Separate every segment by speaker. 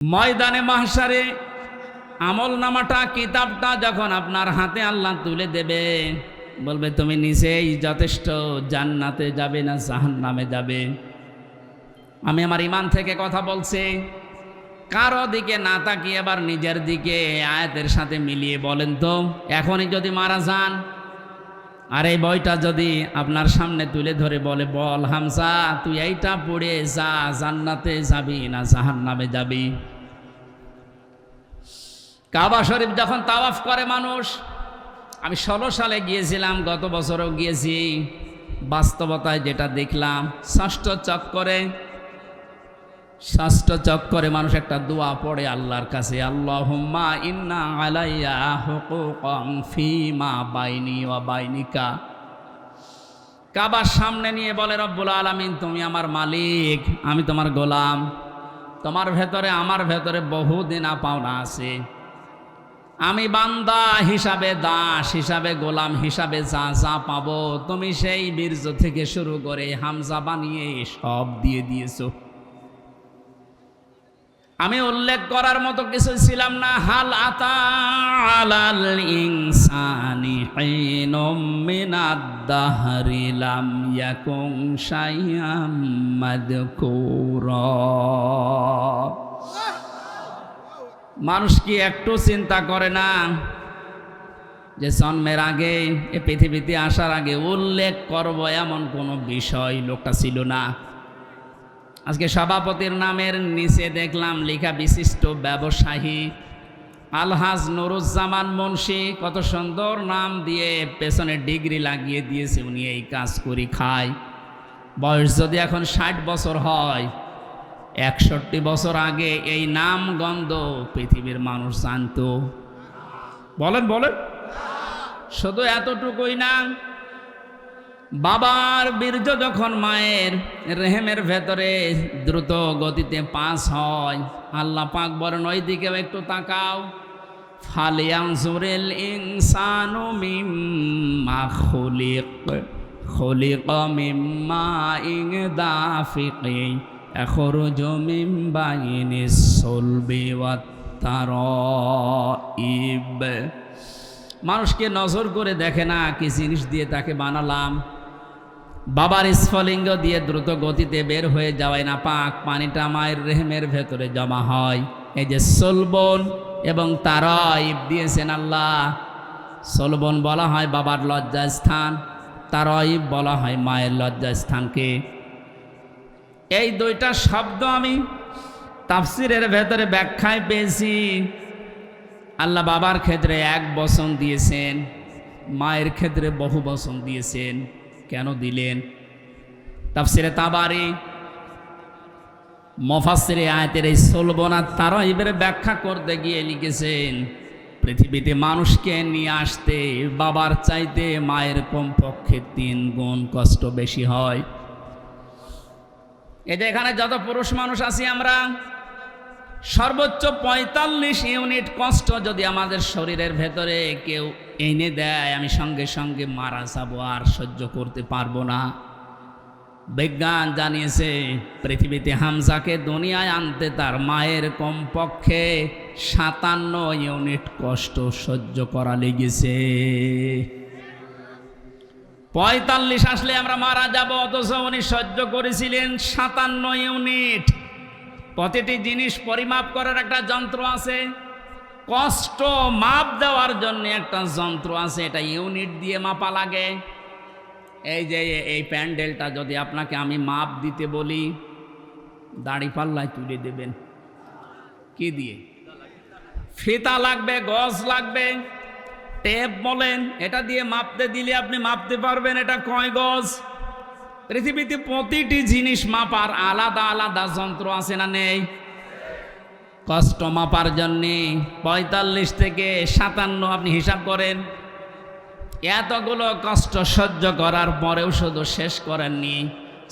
Speaker 1: ময়দানে মাহশারে আমল নামাটা কিতাবটা যখন আপনার হাতে আল্লাহ তুলে দেবে, বলবে তুমি নিজেই যথেষ্ট, জান্নাতে যাবে না জাহান্নামে যাবে। আমি আমার ইমান থেকে কথা বলছি, কারো দিকে না তাকিয়ে এবার নিজের দিকে আয়াতের সাথে মিলিয়ে বলেন তো, এখনই যদি মারা যান আর এই বইটা যদি আপনার সামনে তুলে ধরে বলে, বল হামজা তুই এইটা পড়ে যা, জান্নাতে যাবি না জাহান্নামে যাবি। কাবা শরীফ যখন তাওয়াফ করে মানুষ, আমি 16 সালে গিয়েছিলাম, গত বছরও গিয়েছি। বাস্তবতায় যেটা দেখলাম, ষষ্ঠ চক্করে মানুষ একটা দোয়া পড়ে আল্লাহর কাছে, আল্লাহুম্মা ইন্না আলাইয়া হুকুকান ফীমা বাইনি ওয়া বাইনিকা। কাবার সামনে নিয়ে বলে, রব্বুল আলামিন তুমি আমার মালিক, আমি তোমার গোলাম, তোমার ভেতরে আমার ভেতরে বহুদিন পাওনা আছে। আমি বান্দা হিসাবে, দাস হিসাবে, গোলাম হিসাবে যা যা পাবো তুমি সেই বীর্য থেকে শুরু করে হামজা বানিয়ে সব দিয়ে দিয়েছো। আমি উল্লেখ করার মতো কিছু ছিলাম না। হাল আতা আলাল ইনসানি হিনুম মিনাদ দাহরি লাম ইয়াকুন শাইআম মাযকুরা। মানুষ কি একটু চিন্তা করে না যে জন্মের আগে, এ পৃথিবীতে আসার আগে উল্লেখ করব এমন কোনো বিষয় লোকটা ছিল না। আজকে সভাপতির নামের নিচে দেখলাম লেখা বিশিষ্ট ব্যবসায়ী আলহাজ নুরুজ্জামান মুন্সি, কত সুন্দর নাম দিয়ে পেছনে ডিগ্রি লাগিয়ে দিয়েছে, উনি এই কাজ করি খায়। বয়স যদি এখন 60 বছর হয়, 61 বছর আগে এই নাম গন্ধ পৃথিবীর মানুষ জানতো? বলেন বলেন। শুধু এতটুকুই না, বাবার বীর্য যখন মায়ের রেহেমের ভেতরে দ্রুত গতিতে পাস হয়, আল্লাহ পাক বলেন ওই দিকেও একটু তাকাও। ফালিয়ানজুরিল ইনসানু মিম্মা খুলিকা মিম্মা ইন দাফিকিন ইয়াখরুজু মিন বাইনিস সুলবি ওয়াত তারাইব। মানুষকে নজর করে দেখে না কি জিনিস দিয়ে তাকে বানালাম। বাবার স্ফলিঙ্গ দিয়ে দ্রুত গতিতে বের হয়ে যাওয়ায় না পাক পানিটা মায়ের রেহেমের ভেতরে জমা হয়। এই যে সলবন এবং তারাইব দিয়েছেন আল্লাহ। সলবন বলা হয় বাবার লজ্জাস্থান, তারাইব বলা হয় মায়ের লজ্জাস্থানকে। এই দুইটা শব্দ আমি তাফসিরের ভেতরে ব্যাখ্যায় পেয়েছি। আল্লাহ বাবার ক্ষেত্রে 1 বচন দিয়েছেন, মায়ের ক্ষেত্রে বহু বচন দিয়েছেন। কেন দিলেন? তাফসিরে তাবারি মুফাসসিরে আয়াতের এই সলবন আর তারাইবের ব্যাখ্যা করতে গিয়ে লিখেছেন, পৃথিবীতে মানুষকে নিয়ে আসতে বাবার চাইতে মায়ের কমপক্ষে 3 গুণ কষ্ট বেশি হয়। এই যে এখানে যত পুরুষ মানুষ আছি আমরা, সর্বোচ্চ 45 ইউনিট কষ্ট যদি আমাদের শরীরের ভেতরে কেউ এনে দেয়, আমি সঙ্গে সঙ্গে মারা যাব, আর সহ্য করতে পারবো না। বিজ্ঞান জানিয়েছে পৃথিবীতে হামজাকে দুনিয়ায় আনতে তার মায়ের কমপক্ষে 57 ইউনিট কষ্ট সহ্য করা লেগেছে। 45 আসলে আমরা মারা যাব, অথচ উনি সহ্য করেছিলেন 57 ইউনিট। প্রতিটি জিনিস পরিমাপ করার একটা যন্ত্র আছে, কষ্ট মাপ দেওয়ার জন্য একটা যন্ত্র আছে, এটা ইউনিট দিয়ে মাপা লাগে। এই যে এই প্যান্ডেলটা যদি আপনাকে আমি মাপ দিতে বলি, দাড়ি পাল্লায় তুলে দেবেন কি দিয়ে? ফিতা লাগবে, গজ লাগবে, টেপ বলেন, এটা দিয়ে মাপতে দিলে আপনি মাপতে পারবেন এটা কয় গজ। পৃথিবীতে প্রতিটি জিনিস মাপার আলাদা আলাদা যন্ত্র আছে না নেই? কষ্ট মাপার জন্যে 45 থেকে 57 আপনি হিসাব করেন। এতগুলো কষ্ট সহ্য করার পরেও শুধু শেষ করেননি।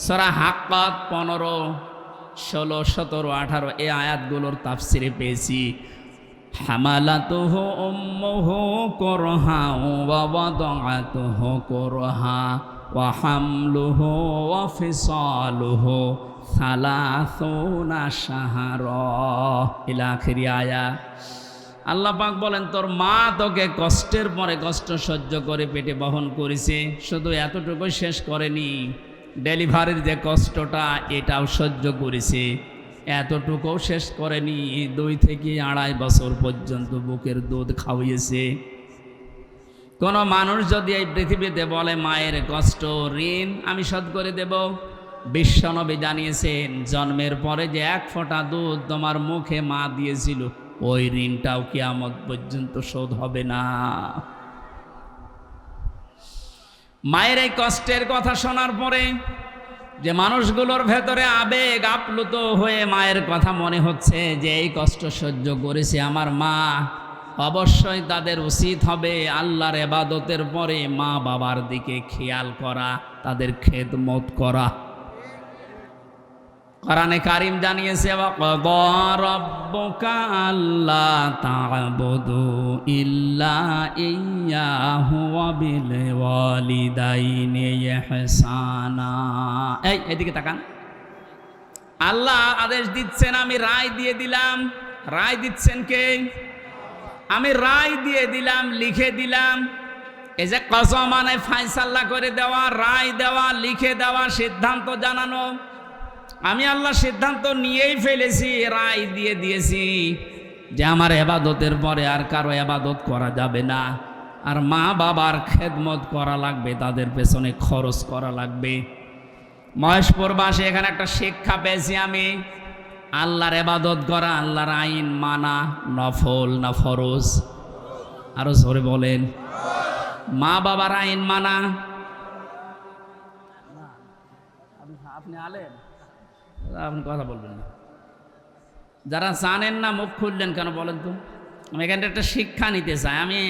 Speaker 1: সূরা হাক্কাত 15, 16, 17, 18 এই আয়াতগুলোর তাফসিরে পেয়েছি, হামালাতুহু উম্মুহু কুরহা ওয়া ওয়াদাআতুহু কুরহা ওয়া হামলুহু ওয়া ফিসালুহু সালাসুনা শাহরা ইলা আখিরি আয়া। আল্লাহ পাক বলেন তোর মা তোকে কষ্টের পরে কষ্ট সহ্য করে পেটে বহন করেছে, শুধু এতটুকু শেষ করেনি, ডেলিভারির যে কষ্টটা এটাও সহ্য করেছে, এতটুকুও শেষ করেনি, 2 থেকে 2.5 বছর পর্যন্ত বুকের দুধ খাওয়িয়েছে। কোনো মানুষ যদি এই পৃথিবীতে বলে মায়ের কষ্ট ঋণ আমি শোধ করে দেব, বিশ্বনবী জানিয়েছেন জন্মের পরে যে 1 ফোঁটা দুধ তোমার মুখে মা দিয়েছিল ওই ঋণটাও কিয়ামত পর্যন্ত শোধ হবে না। মায়ের এই কষ্টের কথা শোনার পরে যে মানুষগুলোর ভেতরে আবেগ আপ্লুত হয়ে মায়ের কথা মনে হচ্ছে যে এই কষ্ট সহ্য করেছে আমার মা, অবশ্যই তাদের উচিত হবে আল্লাহর ইবাদতের পরে মা বাবার দিকে খেয়াল করা, তাদের খেদমত করা। কোরআনে কারীম জানিয়েছে ওয়াকাদা রাব্বুকা আল্লা তা'বুদু ইল্লা ইয়্যাহু ওয়া বিল ওয়ালিদাইনি ইহসানা। এদিকে তাকান। আল্লাহ আদেশ দিচ্ছেন, আমি রায় দিয়ে দিলাম। রায় দিচ্ছেন কে? আমি রায় দিয়ে দিলাম, লিখে দিলাম। এই যে কসম মানে ফায়সালা করে দেওয়া, রায় দেওয়া, লিখে দেওয়া, সিদ্ধান্ত জানানো। আমি আল্লাহ সিদ্ধান্ত নিয়েই ফেলেছি, রায় দিয়ে দিয়েছি যে আমার ইবাদতের পরে আর কারো ইবাদত করা যাবে না, আর মা বাবার খেদমত করা লাগবে, তাদের পেছনে খরচ করা লাগবে। মহেশপুরবাসী এখানে একটা শিক্ষা পেয়েছি আমি, আল্লাহর ইবাদত করা, আল্লাহর আইন মানা নফল না ফরজ? আরো জোরে বলেন। মা বাবার আইন মানা। আপনি আলেন, আপনি কথা বলবেন না। যারা জানেন না মুখ খুললেন কেন বলেন তো? আমি এখানে একটা শিক্ষা নিতে চাই, আমি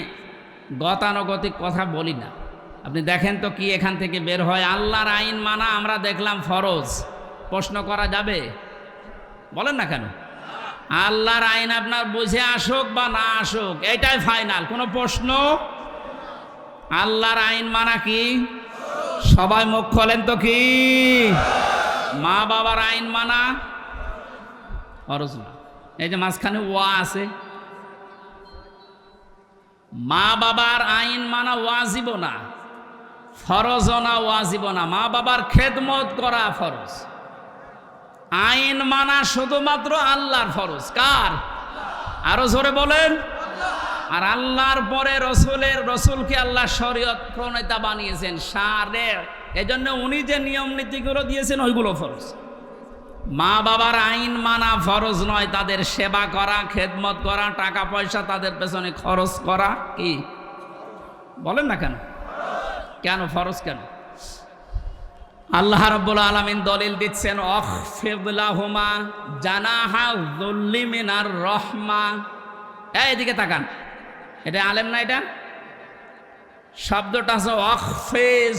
Speaker 1: গতানুগতিক কথা বলি না। আপনি দেখেন তো কি এখান থেকে বের হয়। আল্লাহর আইন মানা আমরা দেখলাম ফরজ, প্রশ্ন করা যাবে? বলেন না কেন? আল্লাহর আইন আপনার বুঝে আসুক বা না আসুক এটাই ফাইনাল, কোনো প্রশ্ন। আল্লাহর আইন মানা কি? সবাই মুখ খোলেন তো কি? মা বাবার আইন মানা ফরজ না। এই যে মাঝখানে ওয়া আছে, মা বাবার আইন মানা ওয়াজিব না, ফরজ না, ওয়াজিব না। মা বাবার খেদমত করা ফরজ, আইন মানা শুধুমাত্র আল্লাহর ফরজ। কার? আরো জোরে বলেন। আর আল্লাহর পরে রসুলকে আল্লাহ শরীয়ত প্রণেতা বানিয়েছেন, শারে, এজন্য উনি যে নিয়ম নীতিগুলো দিয়েছেন ওইগুলো ফরজ। মা বাবার আইন মানা ফরজ নয়, তাদের সেবা করা, খেদমত করা, টাকা পয়সা তাদের পেছনে খরচ করা কি? বলেন না কেন? কেন ফরজ কেন? আল্লাহ রাব্বুল আলামিন দলিল দিচ্ছেন আখফিদ লাহুমা জানাহা যুল্লি মিনার রাহমা। এদিকে তাকান, এটা আলেম না? এটা শব্দটা আছে আখফিজ,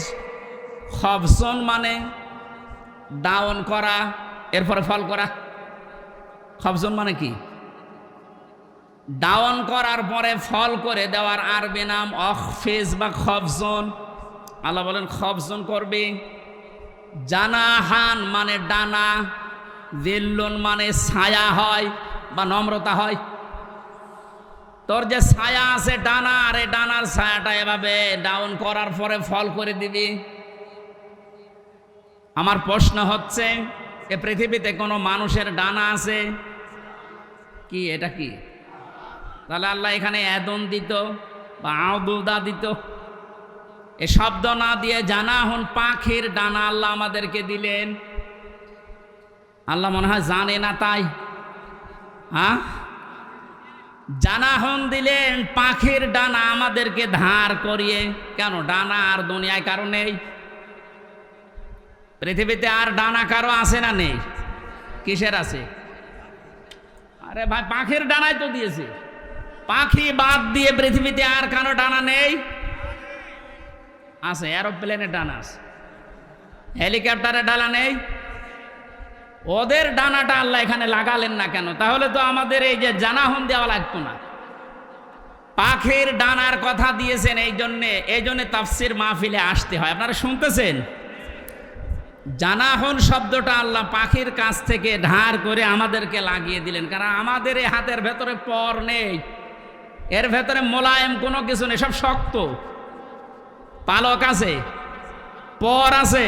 Speaker 1: খফজন মানে ডাউন করা, এরপরে ফল করা। খফজন মানে কি? ডাউন করার পরে ফল করে দেওয়ার আরবি নাম আখফিজ বা খফজন। আল্লাহ বলেন খফজন করবে। জানাহান মানে ডানা, দিল্লুন মানে ছায়া হয় বা নম্রতা হয়। তোর যে ছায়া আছে ডানা, আর এই ডানার ছায়াটা এভাবে ডাউন করার পরে ফল করে দিবি। আমার প্রশ্ন হচ্ছে, এ পৃথিবীতে কোনো মানুষের ডানা আছে কি? এটা কি? তাহলে আল্লাহ এখানে এদন দিত বা আউদুদা দিত, এ শব্দ না দিয়ে জানাহুন পাখির ডানা আল্লাহ আমাদেরকে দিলেন। আল্লাহ মনে হয় জানে না তাই? হ্যাঁ, জানাহুন দিলেন পাখির ডানা আমাদেরকে ধার করিয়ে। কেন? ডানা আর দুনিয়ায় কারো নেই। পৃথিবীতে আর ডানা কারো আছে না নেই? কিসের আছে? আরে ভাই পাখির ডানাই তো দিয়েছে। পাখি বাদ দিয়ে পৃথিবীতে আর কারো ডানা নেই? আছে, এরোপ্লেনের ডানা আছে, হেলিকপ্টারের ডানা নেই। ওদের ডানাটা আল্লাহ এখানে লাগালেন না কেন? তাহলে তো আমাদের এই যে জানাহন দেওয়া লাগতো না। পাখির ডানার কথা দিয়েছেন এই জন্যে তাফসির মাহফিলে আসতে হয়। আপনারা শুনতেছেন? জানাহন শব্দটা আল্লাহ পাখির কাছ থেকে ধার করে আমাদেরকে লাগিয়ে দিলেন, কারণ আমাদের এই হাতের ভেতরে পর নেই, এর ভেতরে মোলায়েম কোনো কিছু নেই, সব শক্ত। পালক আছে, পর আছে,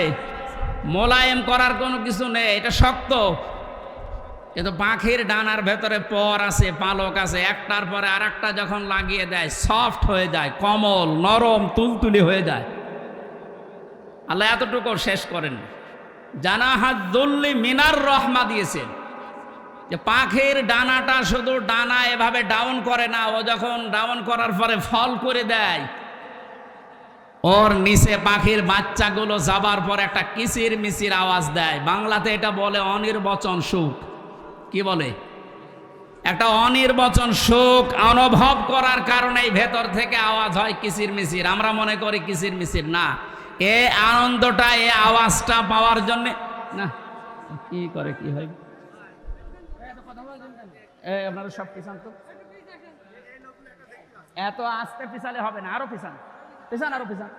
Speaker 1: মোলায়েম করার কোনো কিছু নেই, এটা শক্ত। কিন্তু পাখির ডানার ভেতরে পর আছে, পালক আছে, একটার পরে আর একটা যখন লাগিয়ে দেয় সফট হয়ে যায়, কোমল নরম তুলতুলি হয়ে যায়। আল্লাহ এতটুকু শেষ করেন, জানাহাদুল্লি মিনার রহমা দিয়েছেন, যে পাখির ডানাটা শুধু ডানা এভাবে ডাউন করে না, ও যখন ডাউন করার পরে ফল করে দেয়, ওর নিচে পাখির বাচ্চাগুলো যাবার পর একটা কিচির মিচির আওয়াজ দেয়। বাংলাতে এটা বলে অনির্বচন সুখ। কি বলে? একটা অনির্বচন সুখ অনুভব করার কারণেই ভেতর থেকে আওয়াজ হয় কিচির মিচির। আমরা মনে করি কিচির মিচির না, এ আনন্দটা, এ আওয়াজটা পাওয়ার জন্য না। কি করে কি হয়, আপনারা সব পিছান তো, এত আস্তে পিছালে হবে না, আরো পিছান, পিছান, আরো পিছান,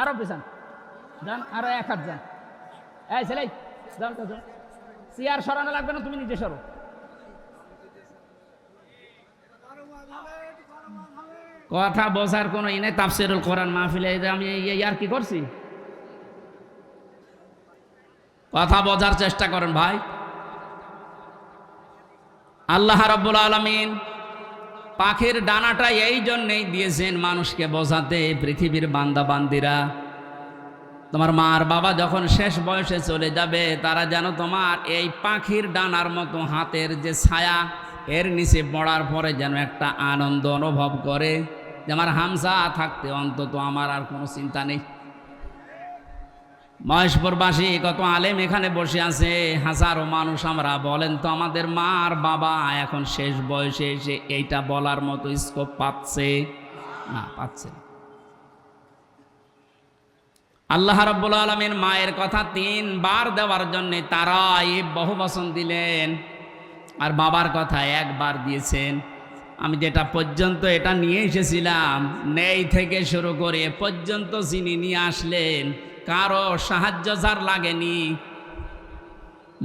Speaker 1: আরো পিছান, যান, আরো এক হাত যান। এই ছেলে যাও তো, চেয়ার সরানো লাগবে না, তুমি নিজে সরো। কথা বোঝার কোনো ই নেই। তাফসিরুল কোরআন মাহফিলে আমি আর কি করছি, কথা বোঝার চেষ্টা করেন ভাই। আল্লাহ রাব্বুল আলামিন পাখির ডানাটা এই জন্যেই দিয়েছেন মানুষকে বোঝাতে, পৃথিবীর বান্দা বান্দিরা, তোমার মা আর বাবা যখন শেষ বয়সে চলে যাবে, তারা যেন তোমার এই পাখির ডানার মতো হাতের যে ছায়া, এর নিচে পড়ার পরে যেন একটা আনন্দ অনুভব করে, যে আমার হামজা থাকতে অন্তত আমার আর কোনো চিন্তা নেই। মহেশপুরবাসী কত আলেম এখানে বসে আছে, হাজারো মানুষ আমরা, বলেন তো আমাদের মা আর বাবা এখন শেষ বয়সে এসে এইটা বলার মতো স্কোপ পাচ্ছে না? পাচ্ছে না। আল্লাহ রাব্বুল আলামিন মায়ের কথা 3 বার দেওয়ার জন্য তারাই বহু বচন দিলেন, আর বাবার কথা 1 বার দিয়েছেন। আমি যেটা পর্যন্ত এটা নিয়ে এসেছিলাম, নেই থেকে শুরু করে এ পর্যন্ত যিনি নিয়ে আসলেন, কারো সাহায্য যার লাগেনি।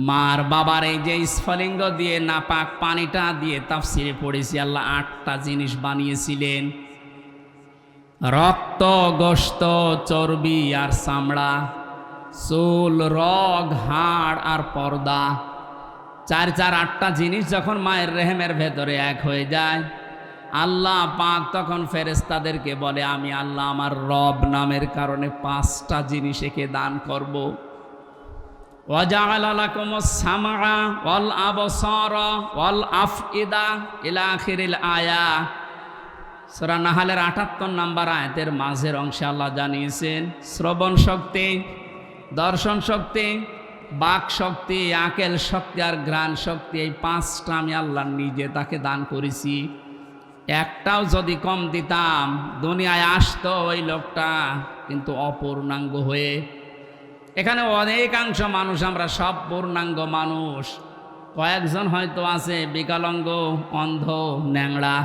Speaker 1: মার বাবার এই যে স্ফলিঙ্গ দিয়ে নাপাক পানিটা দিয়ে তাফসিরে পড়েছি, আল্লাহ 8টা জিনিস বানিয়েছিলেন: রক্ত, গোশত, চর্বি আর চামড়া, চুল, রগ, হাড় আর পর্দা। 8টা জিনিস যখন মায়ের রেহেমের ভেতরে এক হয়ে যায়, আল্লাহ পাক তখন ফেরেশতাদেরকে বলে, আমি আল্লাহ আমার রব নামের কারণে 5টা জিনিস একে দান করব। ওয়াজআলা লাকুমুস সামআ ওয়াল আবসারা ওয়াল আফইদা ইলা আখিরিল আয়া। সূরা নাহলের 78 নম্বর আয়াতের মাঝের অংশে আল্লাহ জানিয়েছেন, শ্রবণ শক্তি, দর্শন শক্তি, বাক শক্তি, আকেল শক্তি আর ঘ্রাণ শক্তি, এই 5টা আমি আল্লাহ নিজে তাকে দান করেছি। একটাও যদি কম দিতাম, দুনিয়ায় আসতো ওই লোকটা কিন্তু অপূর্ণাঙ্গ হয়ে। এখানে অনেকাংশ মানুষ, আমরা সব পূর্ণাঙ্গ মানুষ, কয়েকজন হয়তো আছে বিকলাঙ্গ, অন্ধ, ন্যাংড়া,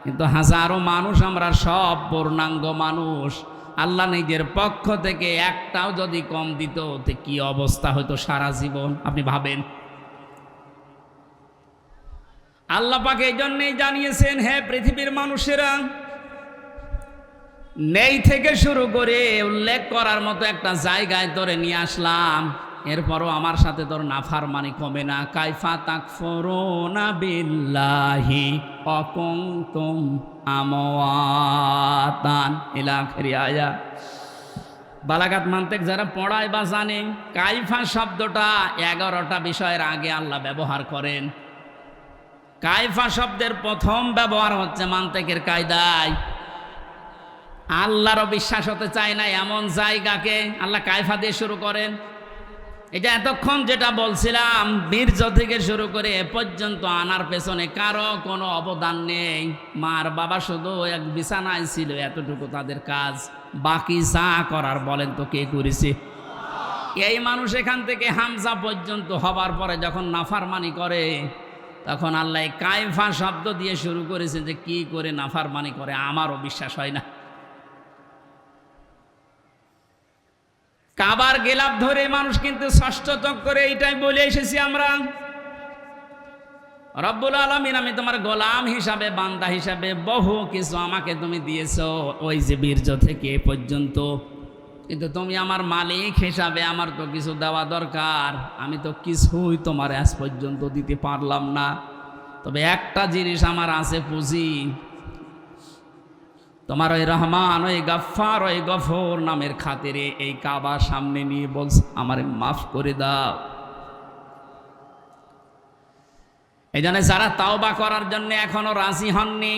Speaker 1: কিন্তু হাজারো মানুষ আমরা সব পূর্ণাঙ্গ মানুষ। আল্লাহ নিজের পক্ষ থেকে একটাও যদি কম দিত, তো কি অবস্থা হয়তো সারা জীবন, আপনি ভাবেন। আল্লাহ পাক এই জন্যই জানিয়েছেন, হে পৃথিবীর মানুষেরা, নেই থেকে শুরু করে উল্লেখ করার মতো একটা জায়গায় তোরে নিয়ে আসলাম, এরপরও আমার সাথে তোর নাফরমানি কমে না। কাইফা তাকফুরুনা বিল্লাহি ওয়া কুনতুম আমওয়াতান ইলা আখিরি আয়া। বালাগাত মান্তিক যারা পড়ায় বা জানে, কাইফা শব্দটা 11টা বিষয়ের আগে আল্লাহ ব্যবহার করেন। কাইফা শব্দের প্রথম ব্যবহার হচ্ছে মান্তিকের কায়দায়। আল্লাহরও বিশ্বাস হতে চায় না এমন জায়গাকে আল্লাহ কাইফা দিয়ে শুরু করেন। এটা এতক্ষণ যেটা বলছিলাম, বীর্য থেকে শুরু করে এ পর্যন্ত আনার পেছনে কারো কোনো অবদান নেই। মার বাবা শুধু এক বিছানায় ছিল, এতটুকু তাদের কাজ। বাকি যা করার বলেন তো কে করেছে? এই মানুষ এখান থেকে হামজা পর্যন্ত হবার পরে যখন নাফরমানি করে, তখন আল্লাহ কাইফা শব্দ দিয়ে শুরু করেছে, যে কি করে নাফরমানি করে আমারও বিশ্বাস হয় না। কাবার আল্লাহর গেলাপ ধরে মানুষ কিন্তু ষষ্ঠ চক্করে এইটাই বলে এসেছি আমরা, রব্বুল আলামিন আমি তোমার গোলাম হিসাবে, বান্দা হিসাবে বহু কিছু আমাকে তুমি দিয়েছো ওই যে বীর্য থেকে এ পর্যন্ত, কিন্তু তুমি আমার মালিক হিসাবে আমার তো কিছু দেওয়া দরকার, আমি তো কিছুই তোমার আজ পর্যন্ত দিতে পারলাম না। তবে একটা জিনিস আমার আছে পুঁজি, তোমার ওই রহমান, ওই গাফফার, ওই গফর নামের খাতিরে এই কাবা সামনে নিয়ে বলছে আমারে মাফ করে দাও। এই জন্য যারা তাওবা করার জন্য এখনো রাজি হননি,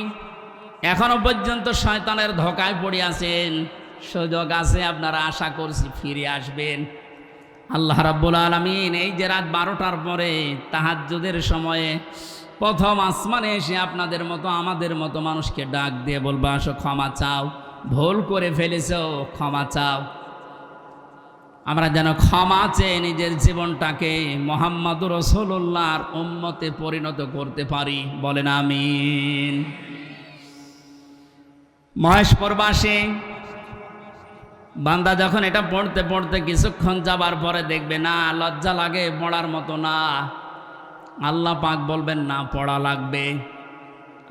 Speaker 1: এখনো পর্যন্ত শয়তানের ধোকায় পড়ে আছেন, সুযোগ আছে, আপনারা আশা করছি ফিরে আসবেন। আল্লাহ রাব্বুল আলামিন এই যে রাত 12টার পরে তাহাজ্জুদের সময়ে প্রথম আসমানে এসে আপনাদের মতো আমাদের মতো মানুষকে ডাক দিয়ে বলবো আসো ক্ষমা চাও, ভুল করে ফেলেছো ক্ষমা চাও। আমরা যেন ক্ষমা চেয়ে নিজের জীবনটাকে মুহাম্মদুর রাসূলুল্লাহর উম্মতে পরিণত করতে পারি, বলেন আমিন। মহেশপুরবাসী বান্দা যখন এটা পড়তে পড়তে কিছুক্ষণ যাবার পরে দেখবে না লজ্জা লাগে, পড়ার মতো না, আল্লাহ পাক বলবেন না পড়া লাগবে।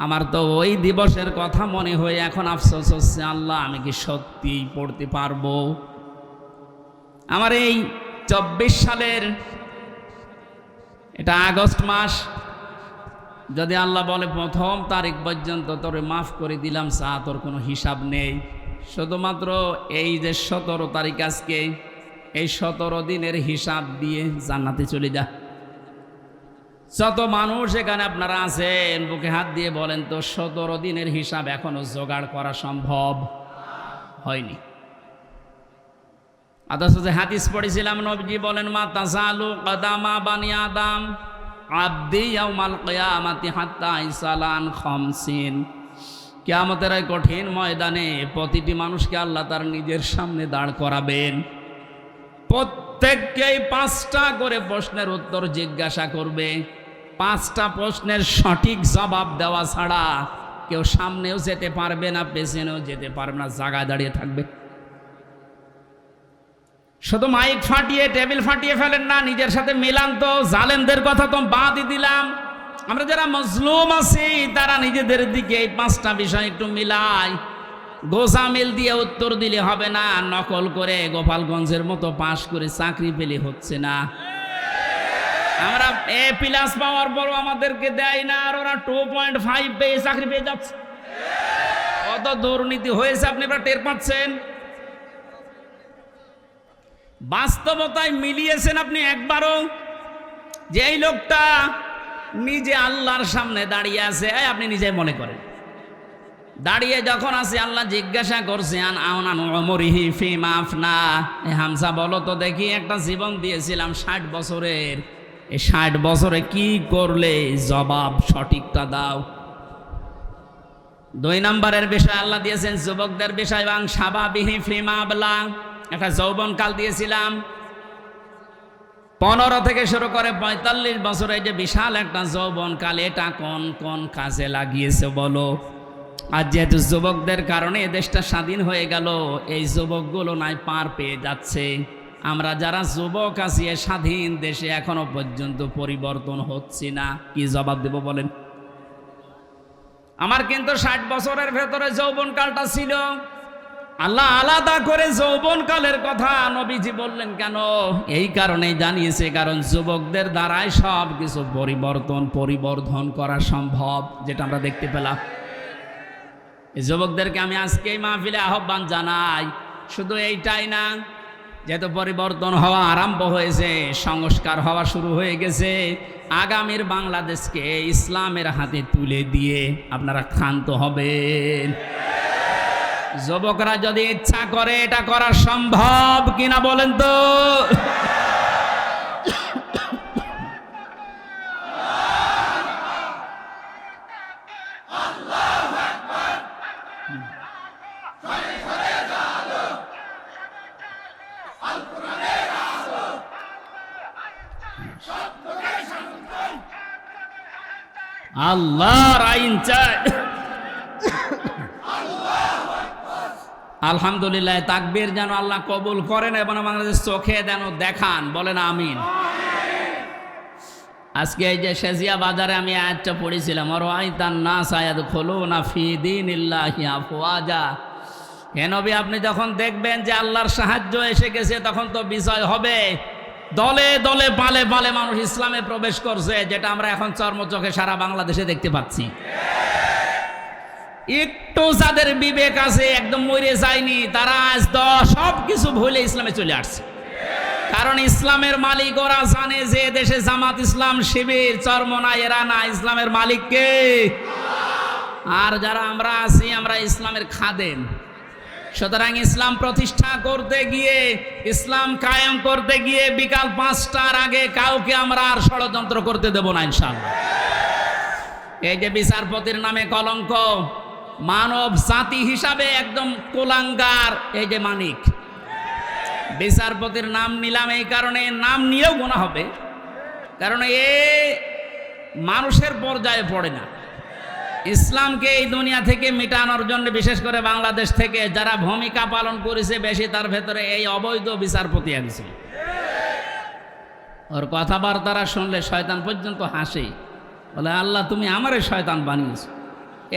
Speaker 1: আমার তো ওই দিবসের কথা মনে হয়ে এখন আফসোস হচ্ছে, আল্লাহ আমি কি সত্যি পড়তে পারবো? আমার এই 24 সালের এটা আগস্ট মাস, যদি আল্লাহ বলে প্রথম তারিখ পর্যন্ত তোরে মাফ করে দিলাম, চা তোর কোনো হিসাব নেই, শুধুমাত্র এই যে 17 তারিখ আজকে, এই 17 দিনের হিসাব দিয়ে জান্নাতে চলে যা। যত মানুষ এখানে আপনারা আছেন বুকে হাত দিয়ে বলেন তো 17 দিনের হিসাব এখনো জোগাড় করা সম্ভব হয়নি। অথচ যে হাদিস পড়েছিলাম নবীজি বলেন মা তাজালু কদামা বানি আদম আবদি ইয়াউমাল কিয়ামাতি হাত্তা ইসালান খামসিন। কিয়ামতের এই কঠিন ময়দানে প্রতিটি মানুষকে আল্লাহ তার নিজের সামনে দাঁড় করাবেন, প্রত্যেককেই 5টা করে প্রশ্নের উত্তর জিজ্ঞাসা করবে। 5টা প্রশ্নের সঠিক জবাব দেওয়া ছাড়া কেউ সামনেও যেতে পারবে না, পেছনেও যেতে পারবে না, জায়গায় দাঁড়িয়ে থাকবে। শুধু মাইক ফাটিয়ে টেবিল ফাটিয়ে ফেলেন না, নিজের সাথে মিলান তো। জালেমদের কথা তো বাদই দিলাম, আমরা যারা মজলুম আছি তারা নিজেদের দিকে এই 5টা বিষয় একটু মিলাই। গোজামিল দিয়ে উত্তর দিলে হবে না, নকল করে গোপালগঞ্জের মতো পাশ করে চাকরি পেলে হচ্ছে না। আমরা A+ পাওয়ার পরও আমাদেরকে দেয় না, আর ওরা 2.5 পেয়ে চাকরি পেয়ে যাচ্ছে। কত দুর্নীতি হয়েছে আপনি এবার টের পাচ্ছেন। বাস্তবতায় মিলিয়েছেন আপনি একবারও যে এই লোকটা নিজে আল্লাহর সামনে দাঁড়িয়ে আছে? আপনি নিজে মনে করেন দাঁড়িয়ে যখন আছে, আল্লাহ জিজ্ঞাসা করছেন আওনানু উমরিহি ফিমা আফনা, হামজা বলো তো দেখি একটা জীবন দিয়েছিলাম 60 বছরের, এই 60 বছরে কি করলে? জবাব সঠিকটা দাও। 2 নম্বরের বিষয় আল্লাহ দিয়েছেন যুবকদের বিষয়, এবং সাবাবিহি ফিমা আবলা, একটা যৌবনকাল দিয়েছিলাম। 15 থেকে শুরু করে 45 বছরে যে বিশাল একটা যৌবনকাল, এটা কোন কোন কাজে লাগিয়েছে বলো? আর যেহেতু যুবকদের কারণে দেশটা স্বাধীন হয়ে গেল, এই যুবকগুলো নাই পার পেয়ে যাচ্ছে। আমরা যারা যুবক আছি স্বাধীন দেশে এখনো পর্যন্ত পরিবর্তন হচ্ছে না, কি জবাব দেব বলেন? আমার কিন্তু 60 বছরের ভেতরে যৌবনকালটা ছিল। আল্লাহ আলাদা করে যৌবনকালের কথা নবীজি বললেন কেন? এই কারণেই জানিয়েছে, কারণ যুবকদের দ্বারাই সব কিছু পরিবর্ধন করা সম্ভব, যেটা আমরা দেখতে পেলাম। এই যুবকদেরকে আমি আজকে এই মাহফিলে আহ্বান জানাই। শুধু এইটাই না, যেহেতু পরিবর্তন হওয়া আরম্ভ হয়েছে, সংস্কার হওয়া শুরু হয়ে গেছে, আগামীর বাংলাদেশকে ইসলামের হাতে তুলে দিয়ে আপনারা ক্ষান্ত হবেন। যুবকরা যদি ইচ্ছা করে এটা করা সম্ভব কিনা বলেন তো? আল্লাহর আইন চাই। আলহামদুলিল্লাহ, তাকবীর যেন আল্লাহ কবুল করেন এবং বাংলাদেশ চোখে যেন দেখান, বলেন আমিন। আজকে এই যে শেজিয়া বাজারে আমি আয়াতটা পড়েছিলাম, রাআইতান নাস ইয়াদখুলুনা ফি দীনিল্লাহি আফওয়াজা। হে নবী, আপনি যখন দেখবেন যে আল্লাহর সাহায্য এসে গেছে, তখন তো বিজয় হবে। দলে দলে পালে পালে মানুষ ইসলামে প্রবেশ করছে, যেটা আমরা এখন চর্মচোখে সারা বাংলাদেশে দেখতে পাচ্ছি। একটু যাদের বিবেক আছে, একদম মরে যায়নি, তারা আজ সব কিছু ভুলে ইসলামে চলে আসছে। কারণ ইসলামের মালিক ওরা জানে যে দেশে জামাত ইসলাম শিবির চরমনা এরা না, ইসলামের মালিক কে? আর যারা আমরা আছি, আমরা ইসলামের খাদেম। সুতরাং ইসলাম প্রতিষ্ঠা করতে গিয়ে, ইসলাম কায়েম করতে গিয়ে বিকাল 5টার আগে কাউকে আমরা আর ষড়যন্ত্র করতে দেব না ইনশাআল্লাহ। এই যে বিচারপতির নামে কলঙ্ক, মানব জাতি হিসাবে একদম কুলাঙ্গার এই যে মানিক। বিচারপতির নাম নিলাম এই কারণে, নাম নিয়েও গুনাহ হবে, কারণ এ মানুষের পর্যায়ে পড়ে না। ইসলামকে এই দুনিয়া থেকে মিটানোর জন্য বিশেষ করে বাংলাদেশ থেকে যারা ভূমিকা পালন করেছে বেশি, তার ভেতরে এই অবৈধ বিচারপতি একজন। ওর কথাবার্তারা শুনলে শয়তান পর্যন্ত হাসে, বলে আল্লাহ তুমি আমারে শয়তান বানিয়েছ।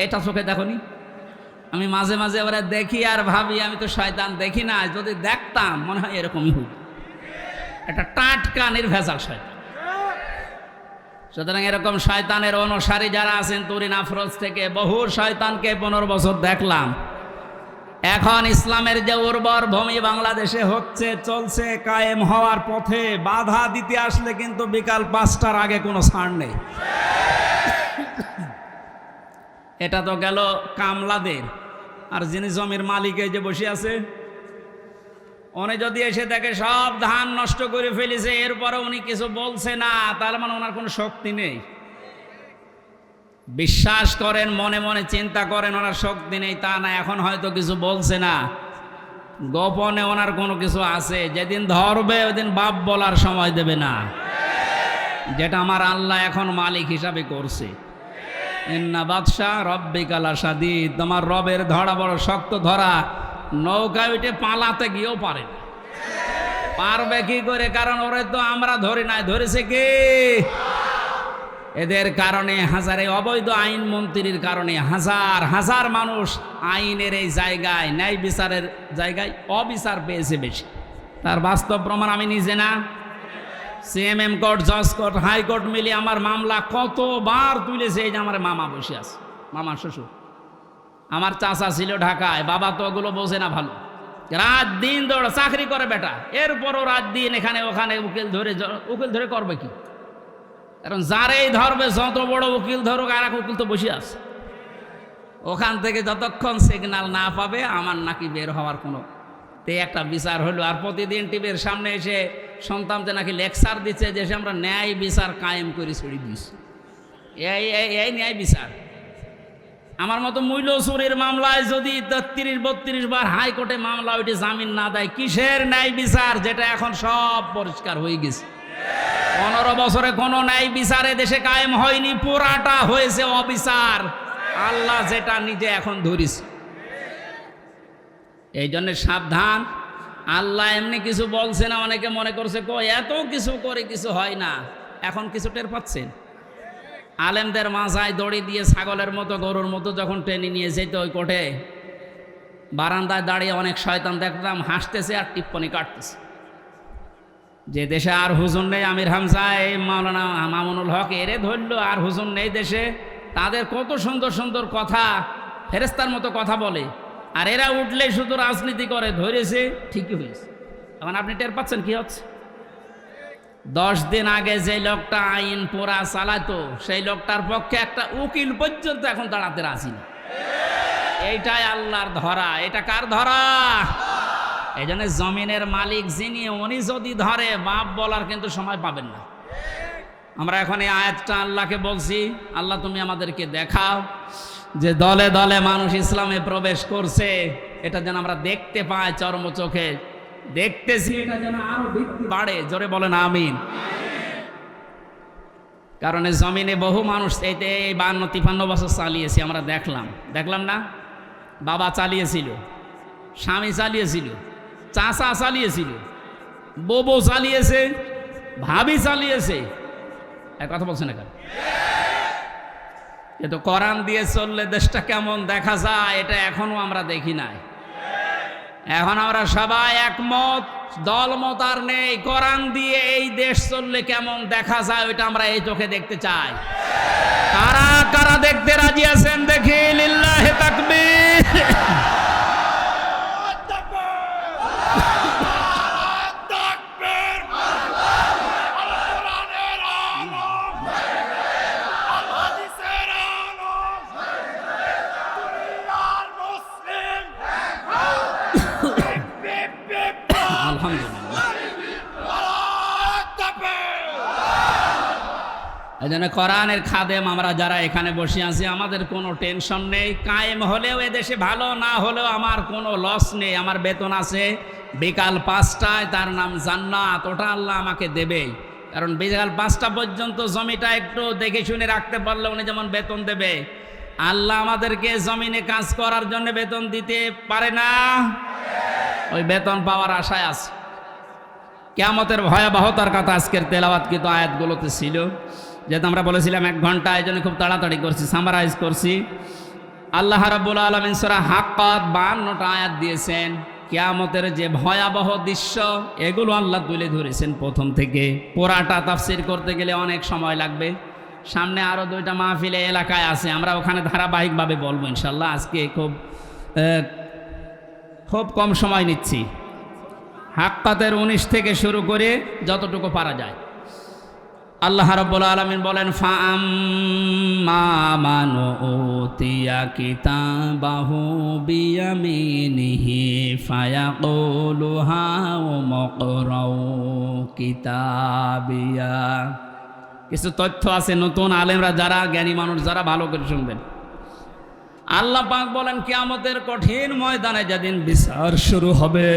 Speaker 1: এটা চোখে দেখনি? আমি মাঝে মাঝে এবারে দেখি আর ভাবি আমি তো শয়তান দেখি না, যদি দেখতাম মনে হয় এরকমই হোক, একটা টাটকা নির্ভেজাল শয়তান। সুতরাং এরকম শয়তানের অনুসারী যারা আছেন, তুরিন আফরোজ থেকে বহু শয়তানকে 15 বছর দেখলাম। এখন ইসলামের যে উর্বর ভূমি বাংলাদেশে হচ্ছে, চলছে, কায়েম হওয়ার পথে, বাধা দিতে আসলে কিন্তু বিকাল 5টার আগে কোনো ছাড় নেই। এটা তো গেল কামলাদের। আর যিনি জমির মালিক এই যে বসে আছে, উনি যদি এসে দেখে সব ধান নষ্ট করে ফেলেছে, এরপরে উনি কিছু বলছে না, তার মানে ওনার কোনো শক্তি নেই। বিশ্বাস করেন, মনে মনে চিন্তা করেন ওনার শক্তি নেই তা না, এখন হয়তো কিছু বলছে না, গোপনে ওনার কোনো কিছু আছে। যেদিন ধরবে ওইদিন বাপ বলার সময় দেবে না, যেটা আমার আল্লাহ এখন মালিক হিসাবে করছে। ইন্না বাদশা রব্বিকা লাশাদীদ, তোমার রবের ধরা বড় শক্ত ধরা। নৌকা উঠে পালাতে গিয়েও পারে না। পারবে কি করে? কারণ ওরে তো আমরা ধরি নাই, ধরেছে কে? এদের কারণে হাজারে অবৈধ আইন মন্ত্রীর কারণে হাজার হাজার মানুষ আইনের এই জায়গায়, ন্যায় বিচারের জায়গায় অবিচার পেয়েছে বেশি। তার বাস্তব প্রমাণ আমি নিজে না, সিএমএম কোর্ট, জজ কোর্ট, হাইকোর্ট মিলিয়ে আমার মামলা কতবার তুলেছে। এই যে আমার মামা বসে আছে, মামা শ্বশুর, আমার চাচা ছিল ঢাকায়, বাবা তো ওগুলো বোঝে না ভালো, রাত দিন দৌড়া চাকরি করে বেটা, এরপরও রাত দিন এখানে ওখানে উকিল ধরে করবে কি? কারণ যারেই ধরবে, যত বড় উকিল ধরুক, আর এক উকিল তো বসে আছে ওখান থেকে, যতক্ষণ সিগন্যাল না পাবে আমার নাকি বের হওয়ার কোনো একটা বিচার হলো। আর প্রতিদিন টিভির সামনে এসে সন্তানকে নাকি লেকচার দিচ্ছে যে আমরা ন্যায় বিচার কায়েম করে ছড়ি দিচ্ছি। এই ন্যায় বিচার। আমার মতো মূল্য চুরির মামলায় যদি 33-32 বার হাইকোর্টে মামলা ওইটি জামিন না দেয়, কিসের ন্যায় বিচার? যেটা এখন সব পরিষ্কার হয়ে গেছে। 15 বছরে কোনো ন্যায় বিচারে দেশে কায়েম হয়নি, পুরাটা হয়েছে অবিচার। আল্লাহ যেটা নিজে এখন ধরিস। এই জন্য সাবধান। আল্লাহ এমনি কিছু বলছে না, অনেকে মনে করছে এত কিছু করে কিছু হয় না। এখন কিছু টের পাচ্ছেন? আলেমদের মাথায় দড়ি দিয়ে ছাগলের মতো, গরুর মতো যখন টেনে নিয়ে যেত ওই কোর্টে, বারান্দায় দাঁড়িয়ে অনেক শয়তান দেখতাম হাসতেছে আর টিপ্পনি কাটতেছে। যে দেশে আর হুজুর নেই, আমির হামজা, এই মাওলানা মামুনুল হক এরে ধরলো, আর হুজুর নেই দেশে, তাদের কত সুন্দর সুন্দর কথা, ফেরেস্তার মতো কথা বলে, আর এরা উঠলে শুধু রাজনীতি করে, ধরেছে, ঠিকই হয়েছে। এখন আপনি টের পাচ্ছেন কি হচ্ছে? 10 দিন আগে যে লোকটা আইন পোড়া চালাতো, সেই লোকটার পক্ষে একটা উকিল পর্যন্ত এখন দাঁড়াতে রাজি না। এইটাই আল্লাহর ধরা। এটা কার ধরা? এই জন্য জমিনের মালিক যিনি, উনি যদি ধরে, বাপ বলার কিন্তু সময় পাবেন না। আমরা এখন এই আয়াতটা আল্লাহকে বলছি, আল্লাহ তুমি আমাদেরকে দেখাও যে দলে দলে মানুষ ইসলামে প্রবেশ করছে, এটা যেন আমরা দেখতে পাই, চর্ম চোখে দেখতেছি, এটা যেন আরো বৃদ্ধি বাড়ে। জোরে বলেন আমিন। কারণ এই জমিনে বহু মানুষ এই 52-53 বছর চালিয়েছে, আমরা দেখলাম না? বাবা চালিয়েছিল, স্বামী চালিয়েছিল, চাচা চালিয়েছিল, বউ চালিয়েছে, ভাবি চালিয়েছে। এক কথা বলছেন না? কিন্তু কোরআন দিয়ে চললে দেশটা কেমন দেখা যায় এটা এখনো আমরা দেখি নাই। এখন আমরা সবাই একমত, দলমত আর নেই। কোরআন দিয়ে এই দেশ চললে কেমন দেখা যায় ওইটা আমরা এই চোখে দেখতে চাই। কারা কারা দেখতে রাজি আছেন দেখি? লিল্লাহি তাকবীর। এই জন্য কোরআনের খাদেম আমরা যারা এখানে বসে আছি আমাদের কোনো টেনশন নেই। কায়েম হলেও এদেশে ভালো, না হলেও আমার কোনো লস নেই। আমার বেতন আছে বিকাল 5টায়, তার নাম জান্নাত, ওটা আল্লাহ আমাকে দেবেই। কারণ বিকাল 5টা পর্যন্ত জমিটা একটু দেখে শুনে রাখতে পারলে উনি যেমন বেতন দেবে, আল্লাহ আমাদেরকে জমিনে কাজ করার জন্য বেতন দিতে পারে না? ওই বেতন পাওয়ার আশায় আছে। কিয়ামতের ভয়াবহতার কথা আজকের তেলাওয়াতকৃত আয়াতগুলোতে ছিল। যেহেতু আমরা বলেছিলাম 1 ঘন্টা, এই জন্য খুব তাড়াতাড়ি করছি, সামারাইজ করছি। আল্লাহ রাব্বুল আলামিন সূরা হাক্কাত 52টা আয়াত দিয়েছেন। কিয়ামতের যে ভয়াবহ দৃশ্য এগুলো আল্লাহ তুলে ধরেছেন প্রথম থেকে। পুরাটা তাফসীর করতে গেলে অনেক সময় লাগবে। সামনে আরও 2টা মাহফিলে এলাকায় আছে, আমরা ওখানে ধারাবাহিকভাবে বলবো ইনশাল্লাহ। আজকে খুব কম সময় নিচ্ছি। হাক্কাতের 19 থেকে শুরু করে যতটুকু পারা যায়। আল্লাহ রাব্বুল আলামিন বলেন, ফাআম্মা মান উতিয়া কিতাবাহু বিয়ামিনিহি ফায়াকুলু হাউমুকরাউ কিতাবিয়া। কিছু তথ্য আছে, নতুন আলেমরা যারা, জ্ঞানী মানুষ যারা, ভালো করে শুনবেন। আল্লাহ পাক বলেন কিয়ামতের কঠিন ময়দানে যেদিন বিচার শুরু হবে,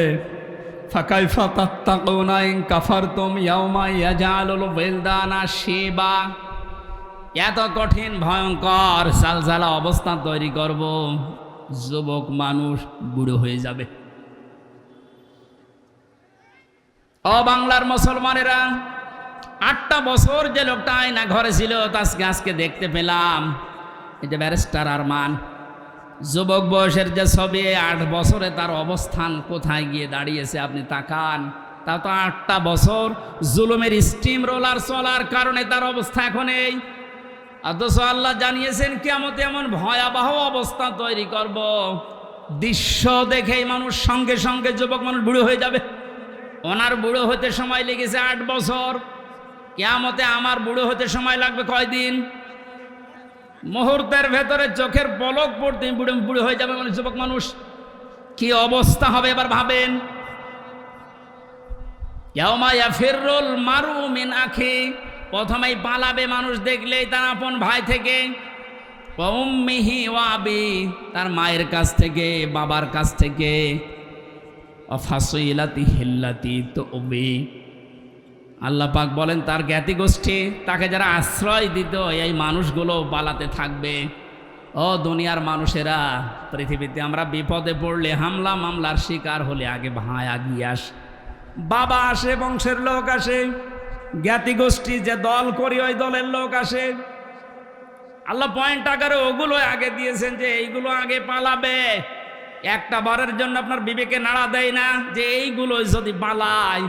Speaker 1: ফাকাইফা তাত্তাকুনা ইন কাফারতুম ইয়াওমা ইয়াজআলুল ওয়িলদানা শিবা। এত কঠিন ভয়ঙ্কর সালসালা অবস্থা তৈরি করব, যুবক মানুষ বুড়ো হয়ে যাবে। ও বাংলার মুসলমানেরা, 8টা বছর যে লোকটা আয়না ঘরে ছিল আজকে দেখতে পেলাম। এই যে ব্যারিস্টার আরমান, যুবক বয়সের যে ছবি, 8 বছরে তার অবস্থান কোথায় গিয়ে দাঁড়িয়েছে আপনি তাকান। তা তো 8টা বছর জুলুমের স্টিম রোলার চলার কারণে তার অবস্থা এখন এই। অথচ আল্লাহ জানিয়েছেন কিয়ামতে এমন ভয়াবহ অবস্থা তৈরি করব, দৃশ্য দেখেই মানুষ সঙ্গে সঙ্গে যুবক মানুষ বুড়ো হয়ে যাবে। ওনার বুড়ো হতে সময় লেগেছে 8 বছর, কিয়ামতে আমার বুড়ো হতে সময় লাগবে কয়দিন? মুহূর্তের ভেতরে চোখের পলক পড়তে বুড়ো হয়ে যাবে মানে যুবক মানুষ। কি অবস্থা হবে এবার ভাবেন। ইয়াউমা ইয়াফিরুল মারউ মিন আখি, প্রথমেই পালাবে মানুষ দেখলেই তার আপন ভাই থেকে। ওয়া উম্মিহি ওয়া আবি, তার মায়ের কাছ থেকে, বাবার কাছ থেকে। ওয়া ফাসিলাতিহি আল্লাতী তুবি, আল্লাহ পাক বলেন তার জ্ঞাতি গোষ্ঠী, তাকে যারা আশ্রয় দিত, এই মানুষগুলো পালাতে থাকবে। ও দুনিয়ার মানুষেরা, পৃথিবীতে আমরা বিপদে পড়লে, হামলা মামলার শিকার হলে আগে ভাই আগিয়ে আসে, বাবা আসে, বংশের লোক আসে, জ্ঞাতি গোষ্ঠী যে দল করি ওই দলের লোক আসে। আল্লাহ পয়েন্ট আকারে ওগুলো আগে দিয়েছেন যে এইগুলো আগে পালাবে। একটা বারের জন্য আপনার বিবেকে নাড়া দেয় না যে এইগুলো যদি পালায়?